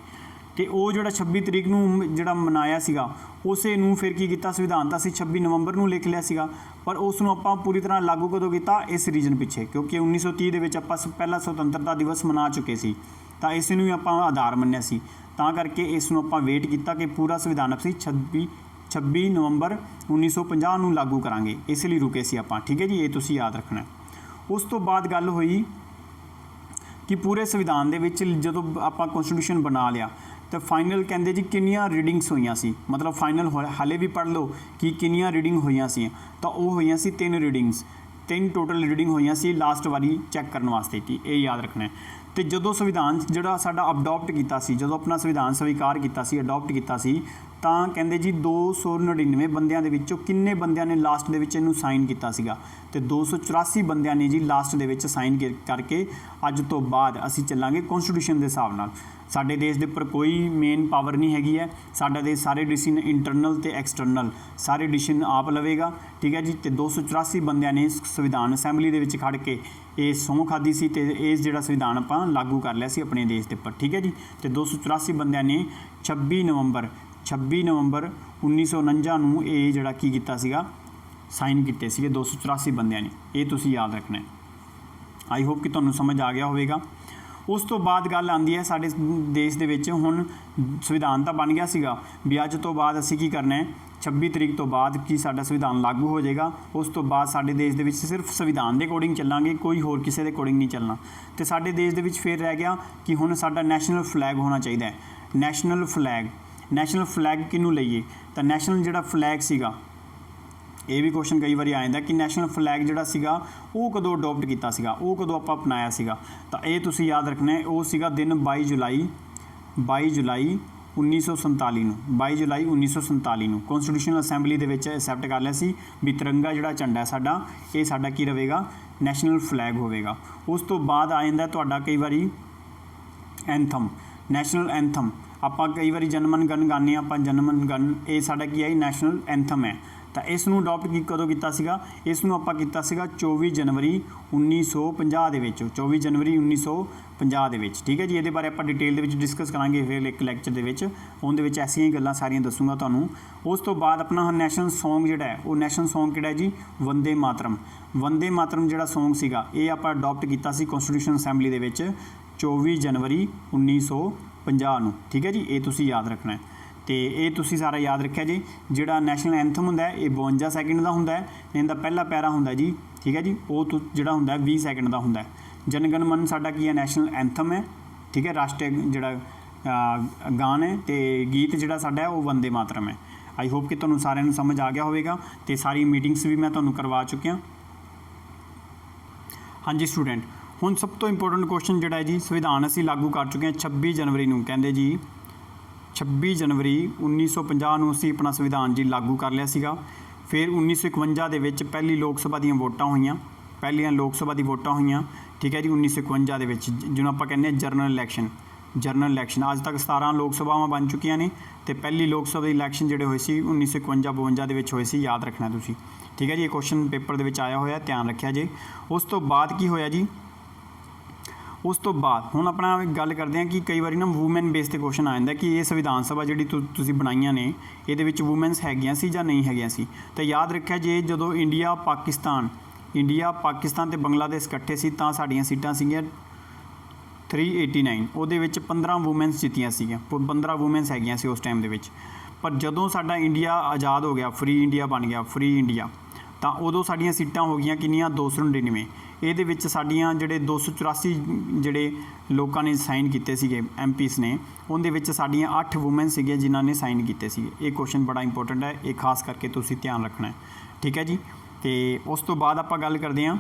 ਤੇ ਉਹ ਜਿਹੜਾ 26 ਤਰੀਕ ਨੂੰ ਜਿਹੜਾ ਮਨਾਇਆ ਸੀਗਾ, ਉਸੇ ਨੂੰ ਫਿਰ ਕੀ ਕੀਤਾ, ਸੰਵਿਧਾਨ ਤਾਂ ਅਸੀਂ 26 ਨਵੰਬਰ ਨੂੰ ਲਿਖ ਲਿਆ ਸੀਗਾ, ਪਰ ਉਸ ਨੂੰ ਆਪਾਂ ਪੂਰੀ ਤਰ੍ਹਾਂ ਲਾਗੂ ਕਦੋਂ ਕੀਤਾ, ਇਸ ਰੀਜਨ ਪਿੱਛੇ, ਕਿਉਂਕਿ 1930 ਦੇ ਵਿੱਚ ਆਪਾਂ ਪਹਿਲਾ ਸੁਤੰਤਰਤਾ ਦਿਵਸ ਮਨਾ ਚੁੱਕੇ ਸੀ, ਤਾਂ ਇਸ ਨੂੰ ਵੀ ਆਪਾਂ ਆਧਾਰ ਮੰਨਿਆ ਸੀ, ਤਾਂ ਕਰਕੇ ਇਸ ਨੂੰ ਆਪਾਂ ਵੇਟ ਕੀਤਾ ਕਿ ਪੂਰਾ ਸੰਵਿਧਾਨ ਅਸੀਂ 26 ਨਵੰਬਰ 1950 ਨੂੰ ਲਾਗੂ ਕਰਾਂਗੇ, ਇਸ ਲਈ ਰੁਕੇ ਸੀ ਆਪਾਂ। ਠੀਕ ਹੈ ਜੀ, ਇਹ ਤੁਸੀਂ ਯਾਦ ਰੱਖਣਾ। ਉਸ ਤੋਂ ਬਾਅਦ ਗੱਲ ਹੋਈ ਕਿ ਪੂਰੇ ਸੰਵਿਧਾਨ ਦੇ ਵਿੱਚ ਜਦੋਂ ਆਪਾਂ ਕੌਂਸਟੀਟਿਊਸ਼ਨ ਬਣਾ ਲਿਆ ਤਾਂ ਫਾਈਨਲ ਕਹਿੰਦੇ ਜੀ ਕਿੰਨੀਆਂ ਰੀਡਿੰਗਸ ਹੋਈਆਂ ਸੀ, ਮਤਲਬ ਫਾਈਨਲ ਹਾਲੇ ਵੀ ਪੜ੍ਹ ਲਓ ਕਿ ਕਿੰਨੀਆਂ ਰੀਡਿੰਗ ਹੋਈਆਂ ਸੀ, ਤਾਂ ਉਹ ਹੋਈਆਂ ਸੀ 3 ਟੋਟਲ ਰੀਡਿੰਗ ਹੋਈਆਂ ਸੀ ਲਾਸਟ ਵਾਰੀ ਚੈੱਕ ਕਰਨ ਵਾਸਤੇ, ਕਿ ਇਹ ਯਾਦ ਰੱਖਣਾ। ਤੇ ਜਦੋਂ ਸੰਵਿਧਾਨ ਜਿਹੜਾ ਸਾਡਾ ਅਡਾਪਟ ਕੀਤਾ ਸੀ, ਜਦੋਂ ਆਪਣਾ ਸੰਵਿਧਾਨ ਸਵੀਕਾਰ ਕੀਤਾ ਸੀ, ਅਡਾਪਟ ਕੀਤਾ ਸੀ, ਤਾਂ ਕਹਿੰਦੇ ਜੀ 299 ਬੰਦਿਆਂ ਦੇ ਵਿੱਚੋਂ ਕਿੰਨੇ ਬੰਦਿਆਂ ਨੇ ਲਾਸਟ ਦੇ ਵਿੱਚ ਇਹਨੂੰ ਸਾਈਨ ਕੀਤਾ ਸੀਗਾ, ਤੇ 284 ਬੰਦਿਆਂ ਨੇ ਜੀ ਲਾਸਟ ਦੇ ਵਿੱਚ ਸਾਈਨ ਕਰਕੇ ਅੱਜ ਤੋਂ ਬਾਅਦ ਅਸੀਂ ਚੱਲਾਂਗੇ ਕੌਂਸਟੀਟਿਊਸ਼ਨ ਦੇ ਹਿਸਾਬ ਨਾਲ। ਸਾਡੇ ਦੇਸ਼ ਦੇ ਉੱਪਰ ਕੋਈ ਮੇਨ ਪਾਵਰ ਨਹੀਂ ਹੈਗੀ ਹੈ, ਸਾਡਾ ਦੇਸ਼ ਸਾਰੇ ਡਿਸੀਜ਼ਨ ਇੰਟਰਨਲ ਤੇ ਐਕਸਟਰਨਲ ਸਾਰੇ ਡਿਸੀਜ਼ਨ ਆਪ ਲਵੇਗਾ, ਠੀਕ ਹੈ ਜੀ। ਤੇ 284 ਬੰਦਿਆਂ ਨੇ ਸੰਵਿਧਾਨ ਅਸੈਂਬਲੀ ਦੇ ਵਿੱਚ ਖੜ੍ਹ ਕੇ ਇਹ ਸਹੁੰ ਖਾਧੀ ਸੀ ਤੇ ਇਹ ਜਿਹੜਾ ਸੰਵਿਧਾਨ ਆਪਾਂ ਲਾਗੂ ਕਰ ਲਿਆ ਸੀ ਆਪਣੇ ਦੇਸ਼ ਦੇ ਉੱਪਰ, ਠੀਕ ਹੈ ਜੀ। ਤੇ 284 ਬੰਦਿਆਂ ਨੇ 26 ਨਵੰਬਰ 1949 ਨੂੰ ਇਹ ਜਿਹੜਾ ਕੀ ਕੀਤਾ ਸੀਗਾ, ਸਾਈਨ ਕੀਤੇ ਸੀਗੇ 284 ਬੰਦਿਆਂ ਨੇ। ਇਹ ਤੁਸੀਂ ਯਾਦ ਰੱਖਣਾ ਹੈ। ਆਈ ਹੋਪ ਕਿ ਤੁਹਾਨੂੰ ਸਮਝ ਆ ਗਿਆ ਹੋਵੇਗਾ। ਉਸ ਤੋਂ ਬਾਅਦ ਗੱਲ ਆਉਂਦੀ ਹੈ ਸਾਡੇ ਦੇਸ਼ ਦੇ ਵਿੱਚ ਹੁਣ ਸੰਵਿਧਾਨ ਤਾਂ ਬਣ ਗਿਆ ਸੀਗਾ ਵੀ ਅੱਜ ਤੋਂ ਬਾਅਦ ਅਸੀਂ ਕੀ ਕਰਨਾ ਹੈ, 26 ਤਰੀਕ ਤੋਂ ਬਾਅਦ ਕੀ ਸਾਡਾ ਸੰਵਿਧਾਨ ਲਾਗੂ ਹੋ ਜਾਏਗਾ। ਉਸ ਤੋਂ ਬਾਅਦ ਸਾਡੇ ਦੇਸ਼ ਦੇ ਵਿੱਚ ਸਿਰਫ ਸੰਵਿਧਾਨ ਦੇ ਅਕੋਰਡਿੰਗ ਚੱਲਾਂਗੇ, ਕੋਈ ਹੋਰ ਕਿਸੇ ਦੇ ਅਕੋਰਡਿੰਗ ਨਹੀਂ ਚੱਲਣਾ। ਤੇ ਸਾਡੇ ਦੇਸ਼ ਦੇ ਵਿੱਚ ਫਿਰ ਰਹਿ ਗਿਆ ਕਿ ਹੁਣ ਸਾਡਾ ਨੈਸ਼ਨਲ ਫਲੈਗ ਹੋਣਾ ਚਾਹੀਦਾ ਹੈ। ਨੈਸ਼ਨਲ ਫਲੈਗ ਕਿਹਨੂੰ ਲਈਏ, ਤਾਂ ਨੈਸ਼ਨਲ ਜਿਹੜਾ ਫਲੈਗ ਸੀਗਾ, ਇਹ ਵੀ ਕੁਐਸਚਨ ਕਈ ਵਾਰੀ ਆ ਜਾਂਦਾ ਕਿ ਨੈਸ਼ਨਲ ਫਲੈਗ ਜਿਹੜਾ ਸੀਗਾ ਉਹ ਕਦੋਂ ਅਡੋਪਟ ਕੀਤਾ ਸੀਗਾ, ਉਹ ਕਦੋਂ ਆਪਾਂ ਅਪਣਾਇਆ ਸੀਗਾ। ਤਾਂ ਇਹ ਤੁਸੀਂ ਯਾਦ ਰੱਖਣਾ ਹੈ, ਉਹ ਸੀਗਾ ਦਿਨ 22 ਜੁਲਾਈ 1947 ਨੂੰ 22 ਜੁਲਾਈ 1947 ਨੂੰ ਕੌਂਸਟੀਟਿਊਸ਼ਨਲ ਅਸੈਂਬਲੀ ਦੇ ਵਿੱਚ ਐਕਸੈਪਟ ਕਰ ਲਿਆ ਸੀ ਵੀ ਤਿਰੰਗਾ ਜਿਹੜਾ ਝੰਡਾ ਸਾਡਾ, ਇਹ ਸਾਡਾ ਕੀ ਰਹੇਗਾ, ਨੈਸ਼ਨਲ ਫਲੈਗ ਹੋਵੇਗਾ। ਉਸ ਤੋਂ ਬਾਅਦ ਆ ਜਾਂਦਾ ਤੁਹਾਡਾ ਕਈ ਵਾਰੀ ਐਂਥਮ, ਨੈਸ਼ਨਲ ਐਂਥਮ। ਆਪਾਂ ਕਈ ਵਾਰੀ ਜਨਮਨ ਗਨ ਗਾਉਂਦੇ ਹਾਂ, ਆਪਾਂ ਜਨਮਨ ਗਨ, ਇਹ ਸਾਡਾ ਕੀ ਹੈ, ਨੈਸ਼ਨਲ ਐਂਥਮ ਹੈ। ਤਾਂ ਇਸ ਨੂੰ ਅਡੋਪਟ ਕਦੋਂ ਕੀਤਾ ਸੀਗਾ, ਇਸ ਨੂੰ ਆਪਾਂ ਕੀਤਾ ਸੀਗਾ 24 ਜਨਵਰੀ 1950 ਦੇ ਵਿੱਚ, 24 ਜਨਵਰੀ 1950 ਦੇ ਵਿੱਚ, ਠੀਕ ਹੈ ਜੀ। ਇਹਦੇ ਬਾਰੇ ਆਪਾਂ ਡਿਟੇਲ ਦੇ ਵਿੱਚ ਡਿਸਕਸ ਕਰਾਂਗੇ ਫਿਰ ਇੱਕ ਲੈਕਚਰ ਦੇ ਵਿੱਚ, ਉਹਦੇ ਵਿੱਚ ਐਸੀਆਂ ਹੀ ਗੱਲਾਂ ਸਾਰੀਆਂ ਦੱਸੂਗਾ ਤੁਹਾਨੂੰ। ਉਸ ਤੋਂ ਬਾਅਦ ਆਪਣਾ ਨੈਸ਼ਨਲ ਸੌਂਗ ਜਿਹੜਾ ਹੈ, ਉਹ ਨੈਸ਼ਨਲ ਸੌਂਗ ਕਿਹੜਾ ਹੈ ਜੀ, ਵੰਦੇ ਮਾਤਰਮ। ਵੰਦੇ ਮਾਤਰਮ ਜਿਹੜਾ ਸੌਂਗ ਸੀਗਾ ਇਹ ਆਪਾਂ ਅਡੋਪਟ ਕੀਤਾ ਸੀ ਕੌਂਸਟੀਟਿਊਸ਼ਨ ਅਸੈਂਬਲੀ ਦੇ ਵਿੱਚ 24 ਜਨਵਰੀ 1950 ਨੂੰ, ਠੀਕ ਹੈ ਜੀ। ਇਹ ਤੁਸੀਂ ਯਾਦ ਰੱਖਣਾ ਹੈ। ਤੇ ਇਹ ਤੁਸੀਂ ਸਾਰਾ ਯਾਦ ਰੱਖਿਆ ਜੀ। ਜਿਹੜਾ ਨੈਸ਼ਨਲ ਐਂਥਮ ਹੁੰਦਾ ਹੈ ਇਹ 52 ਸੈਕਿੰਡ ਦਾ ਹੁੰਦਾ ਹੈ, ਇਹਦਾ ਪਹਿਲਾ ਪੈਰਾ ਹੁੰਦਾ ਜੀ, ਠੀਕ ਹੈ ਜੀ, ਉਹ ਜਿਹੜਾ ਹੁੰਦਾ 20 ਸੈਕਿੰਡ ਦਾ ਹੁੰਦਾ ਹੈ। ਜਨ ਗਣ ਮਨ ਸਾਡਾ ਕੀ ਹੈ, ਨੈਸ਼ਨਲ ਐਂਥਮ ਹੈ, ਠੀਕ ਹੈ, ਰਾਸ਼ਟਰੀ ਜਿਹੜਾ ਗਾਨ ਹੈ, ਤੇ ਗੀਤ ਜਿਹੜਾ ਸਾਡਾ ਹੈ ਉਹ ਵੰਦੇ ਮਾਤਰਮ ਹੈ। ਆਈ ਹੋਪ ਕਿ ਤੁਹਾਨੂੰ ਸਾਰਿਆਂ ਨੂੰ ਸਮਝ ਆ ਗਿਆ ਹੋਵੇਗਾ ਤੇ ਸਾਰੀ ਮੀਟਿੰਗਸ ਵੀ ਮੈਂ ਤੁਹਾਨੂੰ ਕਰਵਾ ਚੁੱਕਿਆ। ਹਾਂਜੀ ਸਟੂਡੈਂਟ, ਹੁਣ ਸਭ ਤੋਂ ਇੰਪੋਰਟੈਂਟ ਕੁਐਸਚਨ ਜਿਹੜਾ ਹੈ ਜੀ, ਸੰਵਿਧਾਨ ਅਸੀਂ ਲਾਗੂ ਕਰ ਚੁੱਕੇ ਹਾਂ 26 ਜਨਵਰੀ ਨੂੰ, ਕਹਿੰਦੇ ਜੀ 26 ਜਨਵਰੀ 1950 ਨੂੰ ਅਸੀਂ ਆਪਣਾ ਸੰਵਿਧਾਨ ਜੀ ਲਾਗੂ ਕਰ ਲਿਆ ਸੀਗਾ। ਫਿਰ 1951 ਦੇ ਵਿੱਚ ਪਹਿਲੀ ਲੋਕ ਸਭਾ ਦੀਆਂ ਵੋਟਾਂ ਹੋਈਆਂ, ਪਹਿਲੀਆਂ ਲੋਕ ਸਭਾ ਦੀ ਵੋਟਾਂ ਹੋਈਆਂ, ਠੀਕ ਹੈ ਜੀ। 1951 ਦੇ ਵਿੱਚ ਜਿਹਨੂੰ ਆਪਾਂ ਕਹਿੰਦੇ ਹਾਂ ਜਨਰਲ ਇਲੈਕਸ਼ਨ। ਅੱਜ ਤੱਕ 17 ਲੋਕ ਸਭਾਵਾਂ ਬਣ ਚੁੱਕੀਆਂ ਨੇ ਤੇ ਪਹਿਲੀ ਲੋਕ ਸਭਾ ਦੇ ਇਲੈਕਸ਼ਨ ਜਿਹੜੇ ਹੋਏ ਸੀ 1951-52 ਦੇ ਵਿੱਚ ਹੋਏ ਸੀ, ਯਾਦ ਰੱਖਣਾ ਤੁਸੀਂ, ਠੀਕ ਹੈ ਜੀ। ਇਹ ਕੁਐਸਚਨ ਪੇਪਰ ਦੇ ਵਿੱਚ ਆਇਆ ਹੋਇਆ, ਧਿਆਨ ਰੱਖਿਆ ਜੇ। ਉਸ ਤੋਂ ਬਾਅਦ ਕੀ ਹੋਇਆ ਜੀ, ਉਸ ਤੋਂ ਬਾਅਦ ਹੁਣ ਆਪਣਾ ਗੱਲ ਕਰਦੇ ਹਾਂ ਕਿ ਕਈ ਵਾਰੀ ਨਾ ਵੂਮੈਨ ਬੇਸ 'ਤੇ ਕੁਐਸਚਨ ਆ ਜਾਂਦਾ ਕਿ ਇਹ ਸੰਵਿਧਾਨ ਸਭਾ ਜਿਹੜੀ ਤੁਸੀਂ ਬਣਾਈਆਂ ਨੇ ਇਹਦੇ ਵਿੱਚ ਵੂਮੈਨਸ ਹੈਗੀਆਂ ਸੀ ਜਾਂ ਨਹੀਂ ਹੈਗੀਆਂ ਸੀ। ਤਾਂ ਯਾਦ ਰੱਖਿਆ ਜੇ ਜਦੋਂ ਇੰਡੀਆ ਪਾਕਿਸਤਾਨ ਤੇ ਬੰਗਲਾਦੇਸ਼ ਇਕੱਠੇ ਸੀ ਤਾਂ ਸਾਡੀਆਂ ਸੀਟਾਂ ਸੀਗੀਆਂ 389, ਉਹਦੇ ਵਿੱਚ 15 ਵੂਮੈਨਸ ਜਿੱਤੀਆਂ ਸੀਗੀਆਂ, 15 ਵੂਮੈਨਸ ਹੈਗੀਆਂ ਸੀ ਉਸ ਟਾਈਮ ਦੇ ਵਿੱਚ। ਪਰ ਜਦੋਂ ਸਾਡਾ ਇੰਡੀਆ ਆਜ਼ਾਦ ਹੋ ਗਿਆ, ਫਰੀ ਇੰਡੀਆ ਬਣ ਗਿਆ, ਤਾਂ ਉਦੋਂ ਸਾਡੀਆਂ ਸੀਟਾਂ ਹੋ ਗਈਆਂ ਕਿੰਨੀਆਂ, 299। ਇਹਦੇ ਵਿੱਚ ਸਾਡੀਆਂ ਜਿਹੜੇ 284 ਜਿਹੜੇ ਲੋਕਾਂ ਨੇ ਸਾਈਨ ਕੀਤੇ ਸੀਗੇ MPs ਨੇ, ਉਹਦੇ ਵਿੱਚ ਸਾਡੀਆਂ 8 ਵੂਮੈਨ ਸੀਗੀਆਂ ਜਿਨ੍ਹਾਂ ਨੇ ਸਾਈਨ ਕੀਤੇ ਸੀਗੇ। ਇਹ ਕੁਐਸਚਨ ਬੜਾ ਇੰਪੋਰਟੈਂਟ ਹੈ, ਇਹ ਖਾਸ ਕਰਕੇ ਤੁਸੀਂ ਧਿਆਨ ਰੱਖਣਾ ਹੈ, ਠੀਕ ਹੈ ਜੀ। ਤੇ ਉਸ ਤੋਂ ਬਾਅਦ ਆਪਾਂ ਗੱਲ ਕਰਦੇ ਹਾਂ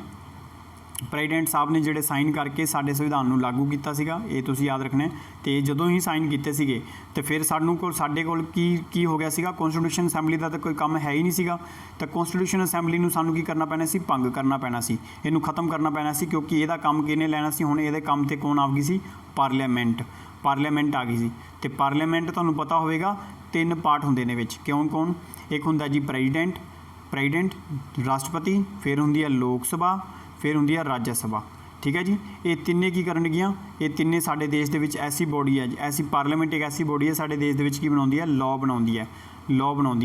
ਪ੍ਰੈਜ਼ੀਡੈਂਟ ਸਾਹਿਬ ਨੇ ਜਿਹੜੇ ਸਾਈਨ ਕਰਕੇ ਸਾਡੇ ਸੰਵਿਧਾਨ ਨੂੰ ਲਾਗੂ ਕੀਤਾ ਸੀਗਾ, ਇਹ ਤੁਸੀਂ ਯਾਦ ਰੱਖਣਾ ਹੈ। ਤੇ ਜਦੋਂ ਹੀ ਸਾਈਨ ਕੀਤੇ ਸੀਗੇ ਤੇ ਫਿਰ ਸਾਡੇ ਕੋਲ ਕੀ ਹੋ ਗਿਆ ਸੀਗਾ, ਕੌਂਸਟੀਟਿਊਸ਼ਨ ਅਸੈਂਬਲੀ ਦਾ ਤਾਂ ਕੋਈ ਕੰਮ ਹੈ ਹੀ ਨਹੀਂ ਸੀਗਾ। ਤਾਂ ਕੌਂਸਟੀਟਿਊਸ਼ਨ ਅਸੈਂਬਲੀ ਨੂੰ ਸਾਨੂੰ ਕੀ ਕਰਨਾ ਪੈਣਾ ਸੀ, ਭੰਗ ਕਰਨਾ ਪੈਣਾ ਸੀ, ਇਹਨੂੰ ਖਤਮ ਕਰਨਾ ਪੈਣਾ ਸੀ, ਕਿਉਂਕਿ ਇਹਦਾ ਕੰਮ ਕਿਹਨੇ ਲੈਣਾ ਸੀ। ਹੁਣ ਇਹਦੇ ਕੰਮ ਤੇ ਕੌਣ ਆ ਗਈ ਸੀ, ਪਾਰਲੀਮੈਂਟ ਆ ਗਈ ਸੀ। ਤੇ ਪਾਰਲੀਮੈਂਟ ਤੁਹਾਨੂੰ ਪਤਾ ਹੋਵੇਗਾ 3 ਪਾਰਟ ਹੁੰਦੇ ਨੇ ਵਿੱਚ, ਕੌਣ, ਇੱਕ ਹੁੰਦਾ ਜੀ ਪ੍ਰੈਜ਼ੀਡੈਂਟ, ਰਾਸ਼ਟਰਪਤੀ, ਫਿਰ ਹੁੰਦੀ ਹੈ ਲੋਕ ਸਭਾ, ਫਿਰ ਹੁੰਦੀ ਹੈ ਰਾਜ ਸਭਾ, ਠੀਕ ਹੈ ਜੀ। ਇਹ ਤਿੰਨੇ ਕੀ ਕਰਨਗੀਆਂ, ਇਹ ਤਿੰਨੇ ਸਾਡੇ ਦੇਸ਼ ਦੇ ਵਿੱਚ ਐਸੀ ਬੋਡੀ ਹੈ, ਐਸੀ ਪਾਰਲੀਮੈਂਟ ਇੱਕ ਐਸੀ ਬੋਡੀ ਹੈ ਸਾਡੇ ਦੇਸ਼ ਦੇ ਵਿੱਚ ਕੀ ਬਣਾਉਂਦੀ ਹੈ, ਲਾਅ ਬਣਾਉਂਦੀ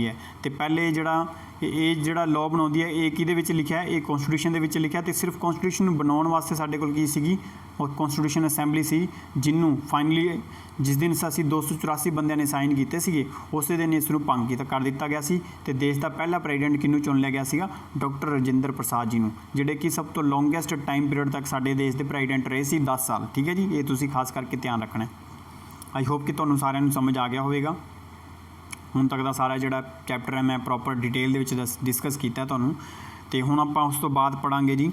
ਹੈ। ਤੇ ਪਹਿਲੇ ਜਿਹੜਾ ਲਾਅ ਬਣਾਉਂਦੀ ਹੈ ਇਹ ਕਿਹਦੇ ਵਿੱਚ ਲਿਖਿਆ, ਇਹ ਕੌਂਸਟੀਟਿਊਸ਼ਨ ਦੇ ਵਿੱਚ ਲਿਖਿਆ। ਤੇ ਸਿਰਫ ਕੌਂਸਟੀਟਿਊਸ਼ਨ ਨੂੰ ਬਣਾਉਣ ਵਾਸਤੇ ਸਾਡੇ ਕੋਲ ਕੀ ਸੀਗੀ, ਉਹ ਕੌਂਸਟੀਟਿਊਸ਼ਨ ਅਸੈਂਬਲੀ ਸੀ, ਜਿਹਨੂੰ ਫਾਈਨਲੀ ਜਿਸ ਦਿਨ ਅਸੀਂ 284 ਬੰਦਿਆਂ ਨੇ ਸਾਈਨ ਕੀਤੇ ਸੀਗੇ ਉਸੇ ਦਿਨ ਇਸ ਨੂੰ ਭੰਗ ਕਰ ਦਿੱਤਾ ਗਿਆ ਸੀ। ਤੇ ਦੇਸ਼ ਦਾ ਪਹਿਲਾ ਪ੍ਰੈਜ਼ੀਡੈਂਟ ਕਿਹਨੂੰ ਚੁਣ ਲਿਆ ਗਿਆ ਸੀਗਾ, ਡਾਕਟਰ ਰਾਜਿੰਦਰ ਪ੍ਰਸਾਦ ਜੀ ਨੂੰ, ਜਿਹੜੇ ਕਿ ਸਭ ਤੋਂ ਲੌਂਗੈਸਟ ਟਾਈਮ ਪੀਰੀਅਡ ਤੱਕ ਸਾਡੇ ਦੇਸ਼ ਦੇ ਪ੍ਰੈਜ਼ੀਡੈਂਟ ਰਹੇ ਸੀ, 10 ਸਾਲ, ਠੀਕ ਹੈ ਜੀ। ਇਹ ਤੁਸੀਂ ਖਾਸ ਕਰਕੇ ਧਿਆਨ ਰੱਖਣਾ ਹੈ। ਆਈ ਹੋਪ ਕਿ ਤੁਹਾਨੂੰ ਸਾਰਿਆਂ ਨੂੰ ਸਮਝ ਆ ਗਿਆ ਹੋਵੇਗਾ। ਹੁਣ ਤੱਕ ਦਾ ਸਾਰਾ ਜਿਹੜਾ ਚੈਪਟਰ ਹੈ ਮੈਂ ਪ੍ਰੋਪਰ ਡਿਟੇਲ ਦੇ ਵਿੱਚ ਡਿਸਕਸ ਕੀਤਾ ਤੁਹਾਨੂੰ। ਤੇ ਹੁਣ ਆਪਾਂ ਉਸ ਤੋਂ ਬਾਅਦ ਪੜਾਂਗੇ ਜੀ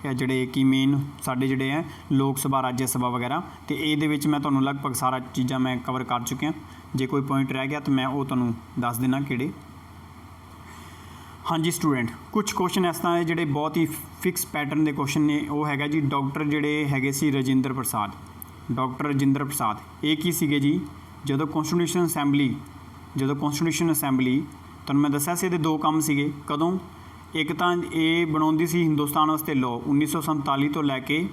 ਜਿਹੜੇ ਕਿ ਮੇਨ ਸਾਡੇ ਜਿਹੜੇ ਹੈ ਲੋਕ ਸਭਾ ਰਾਜ ਸਭਾ ਵਗੈਰਾ, ਤੇ ਇਹਦੇ ਵਿੱਚ ਮੈਂ ਤੁਹਾਨੂੰ ਲਗਭਗ ਸਾਰਾ ਚੀਜ਼ਾਂ ਮੈਂ ਕਵਰ ਕਰ ਚੁੱਕਿਆ। ਜੇ ਕੋਈ ਪੁਆਇੰਟ ਰਹਿ ਗਿਆ ਤਾਂ ਮੈਂ ਉਹ ਤੁਹਾਨੂੰ ਦੱਸ ਦੇਣਾ ਕਿਹੜੇ। ਹਾਂਜੀ ਸਟੂਡੈਂਟ, ਕੁਝ ਕੁਐਸਚਨ ਇਸ ਤਰ੍ਹਾਂ ਦੇ ਜਿਹੜੇ ਬਹੁਤ ਹੀ ਫਿਕਸ ਪੈਟਰਨ ਦੇ ਕੁਐਸਚਨ ਨੇ। ਉਹ ਹੈਗਾ ਜੀ ਡਾਕਟਰ ਜਿਹੜੇ ਹੈਗੇ ਸੀ ਰਾਜਿੰਦਰ ਪ੍ਰਸਾਦ, ਡਾਕਟਰ ਰਾਜਿੰਦਰ ਪ੍ਰਸਾਦ। ਇਹ ਕੀ ਸੀਗੇ ਜੀ, ਜਦੋਂ ਕੌਂਸਟੀਟਿਊਸ਼ਨ ਅਸੈਂਬਲੀ ਤੁਹਾਨੂੰ ਮੈਂ ਦੱਸਿਆ ਸੀ ਇਹਦੇ ਦੋ ਕੰਮ ਸੀਗੇ। ਕਦੋਂ? ਇੱਕ ਤਾਂ ਇਹ ਬਣਾਉਂਦੀ ਸੀ ਹਿੰਦੁਸਤਾਨ ਵਾਸਤੇ ਲਾਅ 1947 ਤੋਂ ਲੈ ਕੇ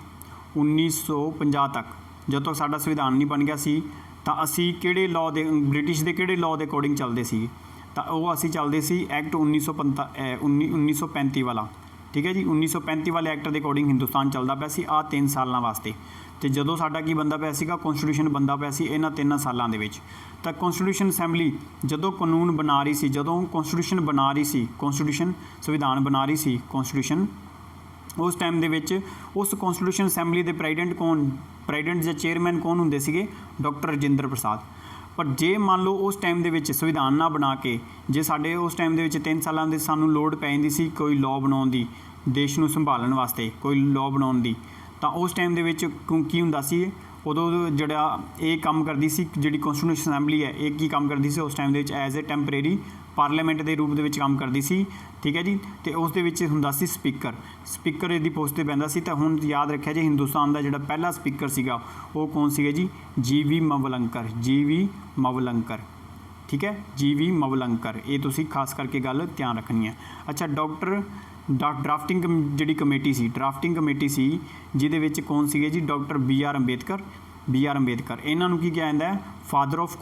1950 ਤੱਕ, ਜਦੋਂ ਤੱਕ ਸਾਡਾ ਸੰਵਿਧਾਨ ਨਹੀਂ ਬਣ ਗਿਆ ਸੀ ਤਾਂ ਅਸੀਂ ਕਿਹੜੇ ਲਾਅ ਦੇ, ਬ੍ਰਿਟਿਸ਼ ਦੇ ਕਿਹੜੇ ਲਾਅ ਦੇ ਅਕੋਰਡਿੰਗ ਚੱਲਦੇ ਸੀ, ਤਾਂ ਉਹ ਅਸੀਂ ਚੱਲਦੇ ਸੀ ਐਕਟ 1935 ਵਾਲਾ। ਠੀਕ ਹੈ ਜੀ, 1935 ਵਾਲੇ ਐਕਟ ਦੇ ਅਕੋਰਡਿੰਗ ਹਿੰਦੁਸਤਾਨ ਚੱਲਦਾ ਪਿਆ ਸੀ ਆਹ 3 ਸਾਲਾਂ ਵਾਸਤੇ। ਤੇ ਜਦੋਂ ਸਾਡਾ ਕੀ ਬਣਦਾ ਪਿਆ ਸੀਗਾ, ਕੌਂਸਟੀਟਿਊਸ਼ਨ ਬਣਦਾ ਪਿਆ ਸੀ ਇਹਨਾਂ 3 ਸਾਲਾਂ ਦੇ ਵਿੱਚ। ਤਾਂ ਕੌਂਸਟੀਟਿਊਸ਼ਨ ਅਸੈਂਬਲੀ ਜਦੋਂ ਕਾਨੂੰਨ ਬਣਾ ਰਹੀ ਸੀ, ਜਦੋਂ ਕੌਂਸਟੀਟਿਊਸ਼ਨ ਬਣਾ ਰਹੀ ਸੀ, ਸੰਵਿਧਾਨ ਬਣਾ ਰਹੀ ਸੀ ਕੌਂਸਟੀਟਿਊਸ਼ਨ, ਉਸ ਟਾਈਮ ਦੇ ਵਿੱਚ ਉਸ ਕੌਂਸਟੀਟਿਊਸ਼ਨ ਅਸੈਂਬਲੀ ਦੇ ਪ੍ਰੈਜ਼ੀਡੈਂਟ ਜਾਂ ਚੇਅਰਮੈਨ ਕੌਣ ਹੁੰਦੇ ਸੀਗੇ? ਡਾਕਟਰ ਰਾਜਿੰਦਰ ਪ੍ਰਸਾਦ। ਪਰ ਜੇ ਮੰਨ ਲਓ ਉਸ ਟਾਈਮ ਦੇ ਵਿੱਚ ਸੰਵਿਧਾਨ ਨਾ ਬਣਾ ਕੇ, ਜੇ ਸਾਡੇ ਉਸ ਟਾਈਮ ਦੇ ਵਿੱਚ 3 ਸਾਲਾਂ ਦੇ ਸਾਨੂੰ ਲੋੜ ਪੈ ਜਾਂਦੀ ਸੀ ਕੋਈ ਲਾਅ ਬਣਾਉਣ ਦੀ, ਦੇਸ਼ ਨੂੰ ਸੰਭਾਲਣ ਵਾਸਤੇ ਕੋਈ ਲਾਅ ਬਣਾਉਣ ਦੀ, ਤਾਂ ਉਸ ਟਾਈਮ ਦੇ ਵਿੱਚ ਕੀ ਹੁੰਦਾ ਸੀ, ਉਦੋਂ ਜਿਹੜਾ ਇਹ ਕੰਮ ਕਰਦੀ ਸੀ ਜਿਹੜੀ ਕੌਂਸਟੀਟਿਊਸ਼ਨ ਅਸੈਂਬਲੀ ਹੈ, ਇਹ ਕੀ ਕੰਮ ਕਰਦੀ ਸੀ ਉਸ ਟਾਈਮ ਦੇ ਵਿੱਚ? ਐਜ਼ ਏ ਟੈਂਪਰੇਰੀ ਪਾਰਲੀਮੈਂਟ ਦੇ ਰੂਪ ਦੇ ਵਿੱਚ ਕੰਮ ਕਰਦੀ ਸੀ। ਠੀਕ ਹੈ ਜੀ, ਤੇ ਉਸ ਦੇ ਵਿੱਚ ਹੁੰਦਾ ਸੀ ਸਪੀਕਰ ਇਹਦੀ ਪੋਸਟ 'ਤੇ ਬਹਿੰਦਾ ਸੀ। ਤਾਂ ਹੁਣ ਯਾਦ ਰੱਖਿਆ ਜੀ ਹਿੰਦੁਸਤਾਨ ਦਾ ਜਿਹੜਾ ਪਹਿਲਾ ਸਪੀਕਰ ਸੀਗਾ ਉਹ ਕੌਣ ਸੀਗਾ ਜੀ? ਜੀ.ਵੀ. ਮਵਲੰਕਰ। ਠੀਕ ਹੈ, ਜੀ.ਵੀ. ਮਵਲੰਕਰ। ਇਹ ਤੁਸੀਂ ਖਾਸ ਕਰਕੇ ਗੱਲ ਧਿਆਨ ਰੱਖਣੀ ਹੈ। ਅੱਛਾ, ਡਰਾਫਟਿੰਗ ਜਿਹੜੀ ਕਮੇਟੀ ਸੀ ਜਿਹਦੇ ਵਿੱਚ ਕੌਣ ਸੀਗੇ ਜੀ? Doctor B R Ambedkar. ਇਹਨਾਂ ਨੂੰ ਕੀ ਕਿਹਾ ਜਾਂਦਾ ਹੈ? ਫਾਦਰ ਆਫ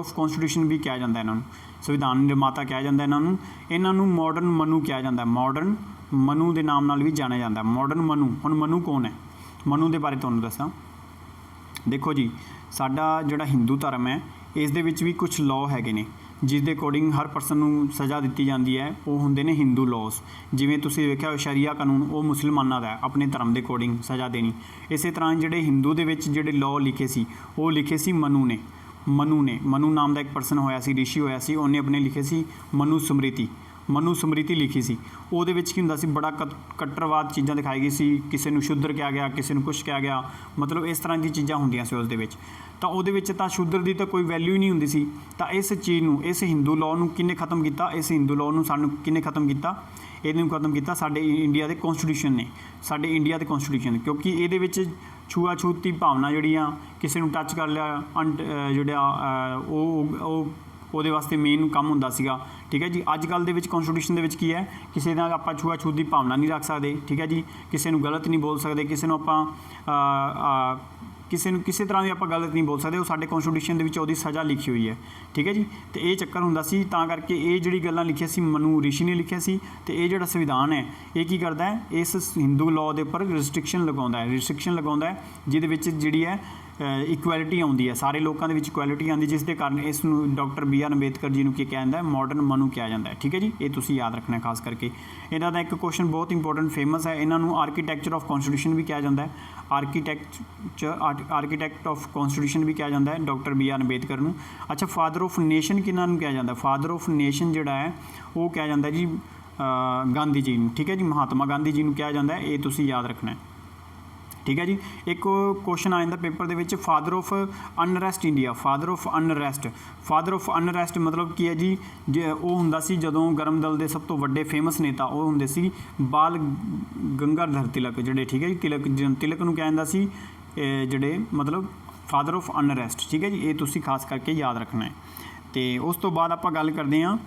ਕੌਂਸਟੀਟਿਊਸ਼ਨ ਵੀ ਕਿਹਾ ਜਾਂਦਾ ਇਹਨਾਂ ਨੂੰ, ਸੰਵਿਧਾਨ ਨਿਰਮਾਤਾ ਕਿਹਾ ਜਾਂਦਾ ਇਹਨਾਂ ਨੂੰ ਮਾਡਰਨ ਮਨੂ ਕਿਹਾ ਜਾਂਦਾ, ਮਾਡਰਨ ਮਨੂ ਦੇ ਨਾਮ ਨਾਲ ਵੀ ਜਾਣਿਆ ਜਾਂਦਾ। ਮਾਡਰਨ ਮਨੂ, ਹੁਣ ਮਨੂ ਕੌਣ ਹੈ? ਮਨੂ ਦੇ ਬਾਰੇ ਤੁਹਾਨੂੰ ਦੱਸਾਂ। ਦੇਖੋ ਜੀ, ਸਾਡਾ ਜਿਹੜਾ ਹਿੰਦੂ ਧਰਮ ਹੈ ਇਸ ਦੇ ਵਿੱਚ ਵੀ ਕੁਝ ਲਾਅ ਹੈਗੇ ਨੇ ਜਿਸ ਦੇ ਅਕੋਰਡਿੰਗ ਹਰ ਪਰਸਨ ਨੂੰ ਸਜ਼ਾ ਦਿੱਤੀ ਜਾਂਦੀ ਹੈ। ਉਹ ਹੁੰਦੇ ਨੇ ਹਿੰਦੂ ਲਾਅਸ। ਜਿਵੇਂ ਤੁਸੀਂ ਵੇਖਿਆ ਸ਼ਰੀਆ ਕਾਨੂੰਨ, ਉਹ ਮੁਸਲਮਾਨਾਂ ਦਾ ਹੈ, ਆਪਣੇ ਧਰਮ ਦੇ ਅਕੋਰਡਿੰਗ ਸਜ਼ਾ ਦੇਣੀ। ਇਸੇ ਤਰ੍ਹਾਂ ਜਿਹੜੇ ਹਿੰਦੂ ਦੇ ਵਿੱਚ ਜਿਹੜੇ ਲਾਅ ਲਿਖੇ ਸੀ ਉਹ ਲਿਖੇ ਸੀ ਮਨੂ ਨੇ। ਮਨੂ ਨਾਮ ਦਾ ਇੱਕ ਪਰਸਨ ਹੋਇਆ ਸੀ, ਰਿਸ਼ੀ ਹੋਇਆ ਸੀ, ਉਹਨੇ ਆਪਣੇ ਲਿਖੇ ਸੀ ਮਨੂ ਸਮ੍ਰਿਤੀ ਲਿਖੀ ਸੀ। ਉਹਦੇ ਵਿੱਚ ਕੀ ਹੁੰਦਾ ਸੀ? ਬੜਾ ਕੱਟਰਵਾਦ ਚੀਜ਼ਾਂ ਦਿਖਾਈ ਗਈ ਸੀ, ਕਿਸੇ ਨੂੰ ਸ਼ੂਦਰ ਕਿਹਾ ਗਿਆ, ਕਿਸੇ ਨੂੰ ਕੁਛ ਕਿਹਾ ਗਿਆ, ਮਤਲਬ ਇਸ ਤਰ੍ਹਾਂ ਦੀ ਚੀਜ਼ਾਂ ਹੁੰਦੀਆਂ ਸੀ ਉਸ ਦੇ ਵਿੱਚ। ਤਾਂ ਉਹਦੇ ਵਿੱਚ ਤਾਂ ਸ਼ੂਦਰ ਦੀ ਤਾਂ ਕੋਈ ਵੈਲਿਊ ਹੀ ਨਹੀਂ ਹੁੰਦੀ ਸੀ। ਤਾਂ ਇਸ ਚੀਜ਼ ਨੂੰ, ਇਸ ਹਿੰਦੂ ਲਾਅ ਨੂੰ ਕਿਹਨੇ ਖਤਮ ਕੀਤਾ? ਇਸ ਹਿੰਦੂ ਲਾਅ ਨੂੰ ਸਾਨੂੰ ਕਿਹਨੇ ਖਤਮ ਕੀਤਾ? ਇਹਨੂੰ ਖਤਮ ਕੀਤਾ ਸਾਡੇ ਇੰਡੀਆ ਦੇ ਕੌਂਸਟੀਟਿਊਸ਼ਨ ਨੇ, ਕਿਉਂਕਿ ਇਹਦੇ ਵਿੱਚ ਛੂਆਛੂਤ ਦੀ ਭਾਵਨਾ ਜਿਹੜੀ ਆ, ਕਿਸੇ ਨੂੰ ਟੱਚ ਕਰ ਲਿਆ ਉਹਦੇ ਵਾਸਤੇ ਮੇਨ ਕੰਮ ਹੁੰਦਾ ਸੀਗਾ। ਠੀਕ ਹੈ ਜੀ, ਅੱਜ ਕੱਲ੍ਹ ਦੇ ਵਿੱਚ ਕੌਂਸਟੀਟਿਊਸ਼ਨ ਦੇ ਵਿੱਚ ਕੀ ਹੈ? ਕਿਸੇ ਨਾਲ ਆਪਾਂ ਛੂਆਛੂਤ ਦੀ ਭਾਵਨਾ ਨਹੀਂ ਰੱਖ ਸਕਦੇ। ਠੀਕ ਹੈ ਜੀ, ਕਿਸੇ ਨੂੰ ਗਲਤ ਨਹੀਂ ਬੋਲ ਸਕਦੇ, ਕਿਸੇ ਨੂੰ ਕਿਸੇ ਤਰ੍ਹਾਂ ਵੀ ਆਪਾਂ ਗਲਤ ਨਹੀਂ ਬੋਲ ਸਕਦੇ। ਉਹ ਸਾਡੇ ਕੌਂਸਟੀਟਿਊਸ਼ਨ ਦੇ ਵਿੱਚ ਉਹਦੀ ਸਜ਼ਾ ਲਿਖੀ ਹੋਈ ਹੈ। ਠੀਕ ਹੈ ਜੀ, ਤੇ ਇਹ ਚੱਕਰ ਹੁੰਦਾ ਸੀ। ਤਾਂ ਕਰਕੇ ਇਹ ਜਿਹੜੀ ਗੱਲਾਂ ਲਿਖੀਆਂ ਸੀ ਮਨੂ ਰਿਸ਼ੀ ਨੇ ਲਿਖਿਆ ਸੀ। ਤੇ ਇਹ ਜਿਹੜਾ ਸੰਵਿਧਾਨ ਹੈ ਇਹ ਕੀ ਕਰਦਾ ਹੈ? ਇਸ ਹਿੰਦੂ ਲਾਅ ਦੇ ਉੱਪਰ ਰਿਸਟ੍ਰਿਕਸ਼ਨ ਲਗਾਉਂਦਾ ਹੈ, ਜਿਹਦੇ ਵਿੱਚ ਜਿਹੜੀ ਹੈ ਇਕੁਐਲਿਟੀ ਆਉਂਦੀ ਹੈ, ਸਾਰੇ ਲੋਕਾਂ ਦੇ ਵਿੱਚ ਇਕੁਐਲਿਟੀ ਆਉਂਦੀ, ਜਿਸ ਦੇ ਕਾਰਨ ਇਸ ਨੂੰ doctor B R Ambedkar ji ਨੂੰ ਕੀ ਕਿਹਾ ਜਾਂਦਾ ਹੈ? ਮਾਡਰਨ ਮਨੂ ਕਿਹਾ ਜਾਂਦਾ ਹੈ। ਠੀਕ ਹੈ ਜੀ, ਇਹ ਤੁਸੀਂ ਯਾਦ ਰੱਖਣਾ ਖਾਸ ਕਰਕੇ। ਇਹਨਾਂ ਦਾ ਇੱਕ ਕੁਐਸਚਨ ਬਹੁਤ ਇੰਪੋਰਟੈਂਟ ਫੇਮਸ ਹੈ, ਇਹਨਾਂ ਨੂੰ ਆਰਕੀਟੈਕਚਰ ਆਫ ਕੌਂਸਟੀਟਿਊਸ਼ਨ ਵੀ ਕਿਹਾ ਜਾਂਦਾ ਹੈ। ਆਰਕੀਟੈਕਟ ਆਫ ਕੌਂਸਟੀਟਿਊਸ਼ਨ ਵੀ ਕਿਹਾ ਜਾਂਦਾ ਹੈ ਡਾਕਟਰ ਬੀ ਆਰ ਅੰਬੇਦਕਰ ਨੂੰ। ਅੱਛਾ, ਫਾਦਰ ਆਫ ਨੇਸ਼ਨ ਕਿਹਨਾਂ ਨੂੰ ਕਿਹਾ ਜਾਂਦਾ? ਫਾਦਰ ਆਫ ਨੇਸ਼ਨ ਜਿਹੜਾ ਹੈ ਉਹ ਕਿਹਾ ਜਾਂਦਾ ਜੀ ਗਾਂਧੀ ਜੀ ਨੂੰ। ਠੀਕ ਹੈ ਜੀ, ਮਹਾਤਮਾ ਗਾਂਧੀ ਜੀ ਨੂੰ ਕਿਹਾ ਜਾਂਦਾ ਹੈ। ਇਹ ਤੁਸੀਂ ਯਾਦ ਰੱਖਣਾ ਹੈ। ਠੀਕ ਹੈ ਜੀ, ਇੱਕ ਕੁਐਸਚਨ ਆ ਜਾਂਦਾ ਪੇਪਰ ਦੇ ਵਿੱਚ, father of unrest India. Father of unrest ਮਤਲਬ ਕੀ ਹੈ ਜੀ? ਉਹ ਹੁੰਦਾ ਸੀ ਜਦੋਂ ਗਰਮ ਦਲ ਦੇ ਸਭ ਤੋਂ ਵੱਡੇ ਫੇਮਸ ਨੇਤਾ ਉਹ ਹੁੰਦੇ ਸੀ ਬਾਲ ਗੰਗਾਧਰ ਤਿਲਕ ਜਿਹੜੇ। ਠੀਕ ਹੈ ਜੀ, ਤਿਲਕ ਨੂੰ ਕਿਹਾ ਜਾਂਦਾ ਸੀ ਜਿਹੜੇ ਮਤਲਬ ਫਾਦਰ ਆਫ ਅਨਰੈਸਟ। ਠੀਕ ਹੈ ਜੀ, ਇਹ ਤੁਸੀਂ ਖਾਸ ਕਰਕੇ ਯਾਦ ਰੱਖਣਾ ਹੈ। ਤੇ ਉਸ ਤੋਂ ਬਾਅਦ ਆਪਾਂ ਗੱਲ ਕਰਦੇ ਹਾਂ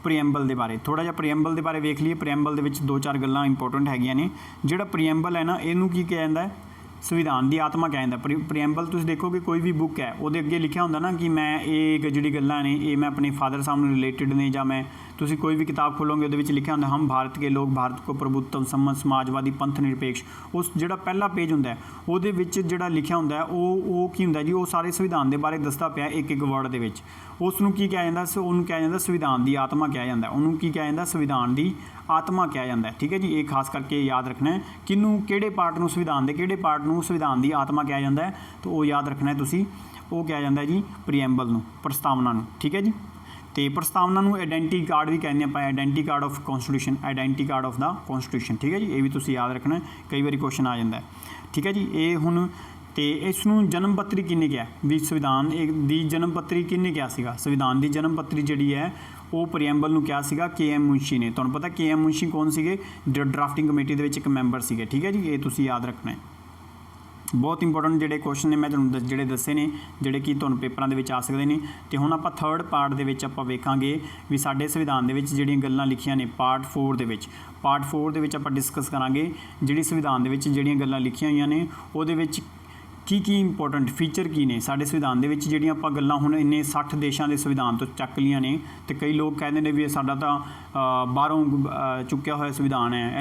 ਪ੍ਰੀਐਂਬਲ ਦੇ ਬਾਰੇ। ਥੋੜ੍ਹਾ ਜਿਹਾ ਪ੍ਰੀਐਂਬਲ ਦੇ ਬਾਰੇ ਵੇਖ ਲਈਏ। ਪ੍ਰੀਐਂਬਲ ਦੇ ਵਿੱਚ 2-4 ਗੱਲਾਂ ਇੰਪੋਰਟੈਂਟ ਹੈਗੀਆਂ ਨੇ। ਜਿਹੜਾ ਪ੍ਰੀਐਂਬਲ ਹੈ ਨਾ, ਇਹਨੂੰ ਕੀ ਕਿਹਾ ਜਾਂਦਾ ਹੈ? ਸੰਵਿਧਾਨ ਦੀ ਆਤਮਾ ਕਿਹਾ ਜਾਂਦਾ। ਪ੍ਰੀਐਂਬਲ ਤੁਸੀਂ ਦੇਖੋਗੇ ਕੋਈ ਵੀ ਬੁੱਕ ਹੈ ਉਹਦੇ ਅੱਗੇ ਲਿਖਿਆ ਹੁੰਦਾ ਨਾ ਕਿ ਮੈਂ ਇਹ ਜਿਹੜੀ ਗੱਲਾਂ ਨੇ ਇਹ ਮੈਂ ਆਪਣੇ ਫਾਦਰ ਸਾਹਿਬ ਨੂੰ ਰਿਲੇਟਡ ਨੇ, ਜਾਂ ਮੈਂ ਤੁਸੀਂ ਕੋਈ ਵੀ ਕਿਤਾਬ ਖੋਲੋਗੇ ਉਹਦੇ ਵਿੱਚ ਲਿਖਿਆ ਹੁੰਦਾ ਹਮ ਭਾਰਤ ਕੇ ਲੋਕ, ਭਾਰਤ ਕੋ ਪ੍ਰਭੁਤਵ, ਸਮਝ, ਸਮਾਜਵਾਦੀ, ਪੰਥ ਨਿਰਪੇਕਸ਼। ਉਸ ਜਿਹੜਾ ਪਹਿਲਾ ਪੇਜ ਹੁੰਦਾ ਉਹਦੇ ਵਿੱਚ ਜਿਹੜਾ ਲਿਖਿਆ ਹੁੰਦਾ ਉਹ ਕੀ ਹੁੰਦਾ ਜੀ? ਉਹ ਸਾਰੇ ਸੰਵਿਧਾਨ ਦੇ ਬਾਰੇ ਦੱਸਦਾ ਪਿਆ ਇੱਕ ਵਰਡ ਦੇ ਵਿੱਚ। ਉਸ ਨੂੰ ਕੀ ਕਿਹਾ ਜਾਂਦਾ? ਉਹਨੂੰ ਕਿਹਾ ਜਾਂਦਾ ਸੰਵਿਧਾਨ ਦੀ ਆਤਮਾ ਕਿਹਾ ਜਾਂਦਾ। ਉਹਨੂੰ ਕੀ ਕਿਹਾ ਜਾਂਦਾ? ਸੰਵਿਧਾਨ ਦੀ ਆਤਮਾ ਕਿਹਾ ਜਾਂਦਾ। ਠੀਕ ਹੈ ਜੀ, ਇਹ ਖਾਸ ਕਰਕੇ ਯਾਦ ਰੱਖਣਾ ਹੈ। ਕਿਹਨੂੰ, ਕਿਹੜੇ ਪਾਰਟ ਨੂੰ, ਸੰਵਿਧਾਨ ਦੇ ਕਿਹੜੇ ਪਾਰਟ ਨੂੰ ਸੰਵਿਧਾਨ ਦੀ ਆਤਮਾ ਕਿਹਾ ਜਾਂਦਾ ਹੈ? ਤਾਂ ਉਹ ਯਾਦ ਰੱਖਣਾ ਹੈ ਤੁਸੀਂ। ਉਹ ਕਿਹਾ ਜਾਂਦਾ ਜੀ ਪ੍ਰੀਐਂਬਲ ਨੂੰ, ਪ੍ਰਸਤਾਵਨਾ ਨੂੰ। ਠੀਕ ਹੈ ਜੀ, ਤੇ ਪ੍ਰਸਤਾਵਨਾ ਨੂੰ ਆਇਡੈਂਟੀ ਕਾਰਡ ਵੀ ਕਹਿੰਦੇ ਆਪਾਂ, identity card of constitution, identity card of the constitution. ਠੀਕ ਹੈ ਜੀ, ਇਹ ਵੀ ਤੁਸੀਂ ਯਾਦ ਰੱਖਣਾ, ਕਈ ਵਾਰੀ ਕੁਐਸਚਨ ਆ ਜਾਂਦਾ। ਠੀਕ ਹੈ ਜੀ, ਇਹ ਹੁਣ ਤੇ ਇਸ ਨੂੰ ਜਨਮ ਪੱਤਰੀ ਕਿਹਨੇ ਕਿਹਾ ਵੀ ਸੰਵਿਧਾਨ ਦੀ ਜਨਮ ਪੱਤਰੀ ਕਿਹਨੇ ਕਿਹਾ ਸੀਗਾ? ਸੰਵਿਧਾਨ ਦੀ ਜਨਮ ਪੱਤਰੀ ਜਿਹੜੀ ਹੈ ਉਹ ਪ੍ਰੀਐਂਬਲ ਨੂੰ ਕਿਹਾ ਸੀਗਾ KM ਮੁਨਸ਼ੀ ਨੇ। ਤੁਹਾਨੂੰ ਪਤਾ KM ਮੁਨਸ਼ੀ ਕੌਣ ਸੀਗੇ? ਡਰਾਫਟਿੰਗ ਕਮੇਟੀ ਦੇ ਵਿੱਚ ਇੱਕ ਮੈਂਬਰ ਸੀਗੇ। ਠੀਕ ਹੈ ਜੀ, ਇਹ ਤੁਸੀਂ ਯਾਦ ਰੱਖਣਾ ਹੈ। ਬਹੁਤ ਇੰਪੋਰਟੈਂਟ ਜਿਹੜੇ ਕੁਐਸਚਨ ਨੇ ਮੈਂ ਤੁਹਾਨੂੰ ਜਿਹੜੇ ਦੱਸੇ ਨੇ, ਜਿਹੜੇ ਕਿ ਤੁਹਾਨੂੰ ਪੇਪਰਾਂ ਦੇ ਵਿੱਚ ਆ ਸਕਦੇ ਨੇ। ਤੇ ਹੁਣ ਆਪਾਂ ਥਰਡ ਪਾਰਟ ਦੇ ਵਿੱਚ ਆਪਾਂ ਵੇਖਾਂਗੇ ਵੀ ਸਾਡੇ ਸੰਵਿਧਾਨ ਦੇ ਵਿੱਚ ਜਿਹੜੀਆਂ ਗੱਲਾਂ ਲਿਖੀਆਂ ਨੇ। ਪਾਰਟ 4 ਦੇ ਵਿੱਚ ਆਪਾਂ ਡਿਸਕਸ ਕਰਾਂਗੇ ਜਿਹੜੀ ਸੰਵਿਧਾਨ ਦੇ ਵਿੱਚ ਜਿਹੜੀਆਂ ਗੱਲਾਂ ਲਿਖੀਆਂ ਹੋਈਆਂ ਨੇ ਉਹਦੇ ਵਿੱਚ ਕੀ ਇੰਪੋਰਟੈਂਟ ਫੀਚਰ ਕੀ ਨੇ ਸਾਡੇ ਸੰਵਿਧਾਨ ਦੇ ਵਿੱਚ। ਜਿਹੜੀਆਂ ਆਪਾਂ ਗੱਲਾਂ ਹੁਣ ਇੰਨੇ 60 ਦੇਸ਼ਾਂ ਦੇ ਸੰਵਿਧਾਨ ਤੋਂ ਚੱਕ ਲਈਆਂ ਨੇ, ਤੇ ਕਈ ਲੋਕ ਕਹਿੰਦੇ ਨੇ ਵੀ ਇਹ ਸਾਡਾ ਤਾਂ ਬਾਹਰੋਂ ਚੁੱਕਿਆ ਹੋਇਆ ਸੰਵਿਧਾਨ ਹੈ,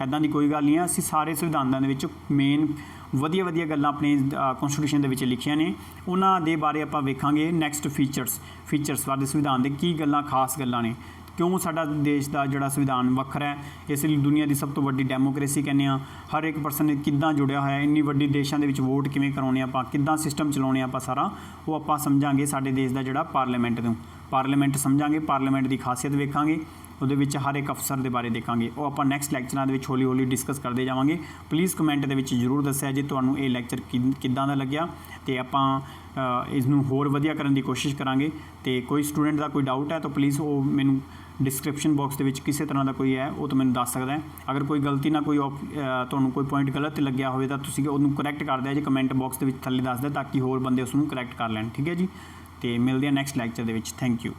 ਇੱਦਾਂ ਦੀ ਕੋਈ ਗੱਲ ਨਹੀਂ ਹੈ। ਅਸੀਂ ਸਾਰੇ ਸੰਵਿਧਾਨਾਂ ਦੇ ਵਿੱਚ ਮੇਨ ਵਧੀਆ ਗੱਲਾਂ ਆਪਣੇ ਕੌਂਸਟੀਟਿਊਸ਼ਨ ਦੇ ਵਿੱਚ ਲਿਖੀਆਂ ਨੇ, ਉਹਨਾਂ ਦੇ ਬਾਰੇ ਆਪਾਂ ਵੇਖਾਂਗੇ। ਨੈਕਸਟ ਫੀਚਰਸ ਸਾਡੇ ਸੰਵਿਧਾਨ ਦੇ ਕੀ ਗੱਲਾਂ, ਖਾਸ ਗੱਲਾਂ ਨੇ, ਕਿਉਂ ਸਾਡਾ ਦੇਸ਼ ਦਾ ਜਿਹੜਾ ਸੰਵਿਧਾਨ ਵੱਖਰਾ ਹੈ, ਇਸ ਲਈ ਦੁਨੀਆ ਦੀ ਸਭ ਤੋਂ ਵੱਡੀ ਡੈਮੋਕ੍ਰੇਸੀ ਕਹਿੰਦੇ ਆ। ਹਰ ਇੱਕ ਪਰਸਨ ਕਿੱਦਾਂ ਜੁੜਿਆ ਹੋਇਆ, ਇੰਨੀ ਵੱਡੀ ਦੇਸ਼ਾਂ ਦੇ ਵਿੱਚ ਵੋਟ ਕਿਵੇਂ ਕਰਾਉਣੇ ਆਪਾਂ, ਕਿੱਦਾਂ ਸਿਸਟਮ ਚਲਾਉਣੇ ਆਪਾਂ, ਸਾਰਾ ਉਹ ਆਪਾਂ ਸਮਝਾਂਗੇ। ਸਾਡੇ ਦੇਸ਼ ਦਾ ਜਿਹੜਾ ਪਾਰਲੀਮੈਂਟ ਸਮਝਾਂਗੇ, ਪਾਰਲੀਮੈਂਟ ਦੀ ਖਾਸੀਅਤ ਵੇਖਾਂਗੇ, ਉਹਦੇ ਵਿੱਚ ਹਰ ਇੱਕ ਅਫਸਰ ਦੇ ਬਾਰੇ ਦੇਖਾਂਗੇ। ਉਹ ਆਪਾਂ ਨੈਕਸਟ ਲੈਕਚਰਾਂ ਦੇ ਵਿੱਚ ਹੌਲੀ ਡਿਸਕਸ ਕਰਦੇ ਜਾਵਾਂਗੇ। ਪਲੀਜ਼ ਕਮੈਂਟ ਦੇ ਵਿੱਚ ਜ਼ਰੂਰ ਦੱਸਿਆ ਜੇ ਤੁਹਾਨੂੰ ਇਹ ਲੈਕਚਰ ਕਿੱਦਾਂ ਦਾ ਲੱਗਿਆ, ਤੇ ਆਪਾਂ ਇਸ ਨੂੰ ਹੋਰ ਵਧੀਆ ਕਰਨ ਦੀ ਕੋਸ਼ਿਸ਼ ਕਰਾਂਗੇ। ਤੇ ਕੋਈ ਸਟੂਡੈਂਟ ਦਾ ਕੋਈ ਡਾਊਟ ਹੈ ਤਾਂ ਪਲੀਜ਼ ਉਹ ਮੈਨੂੰ ਡਿਸਕ੍ਰਿਪਸ਼ਨ ਬਾਕਸ ਦੇ ਵਿੱਚ ਕਿਸੇ ਤਰ੍ਹਾਂ ਦਾ ਕੋਈ ਹੈ ਉਹ ਤਾਂ ਮੈਨੂੰ ਦੱਸ ਸਕਦਾ ਹੈ। ਅਗਰ ਕੋਈ ਗਲਤੀ ਨਾਲ ਕੋਈ ਤੁਹਾਨੂੰ ਕੋਈ ਪੁਆਇੰਟ ਗਲਤ ਲੱਗਿਆ ਹੋਵੇ ਤਾਂ ਤੁਸੀਂ ਉਹਨੂੰ ਕਰੈਕਟ ਕਰ ਦਿਆ ਜੇ ਕਮੈਂਟ ਬਾਕਸ ਦੇ ਵਿੱਚ ਥੱਲੇ ਦੱਸ ਦਿਓ, ਤਾਂ ਕਿ ਹੋਰ ਬੰਦੇ ਉਸ ਨੂੰ ਕਰੈਕਟ ਕਰ ਲੈਣ। ਠੀਕ ਹੈ ਜੀ, ਤੇ ਮਿਲਦੇ ਹਾਂ ਨੈਕਸਟ ਲੈਕਚਰ ਦੇ ਵਿੱਚ। Thank you.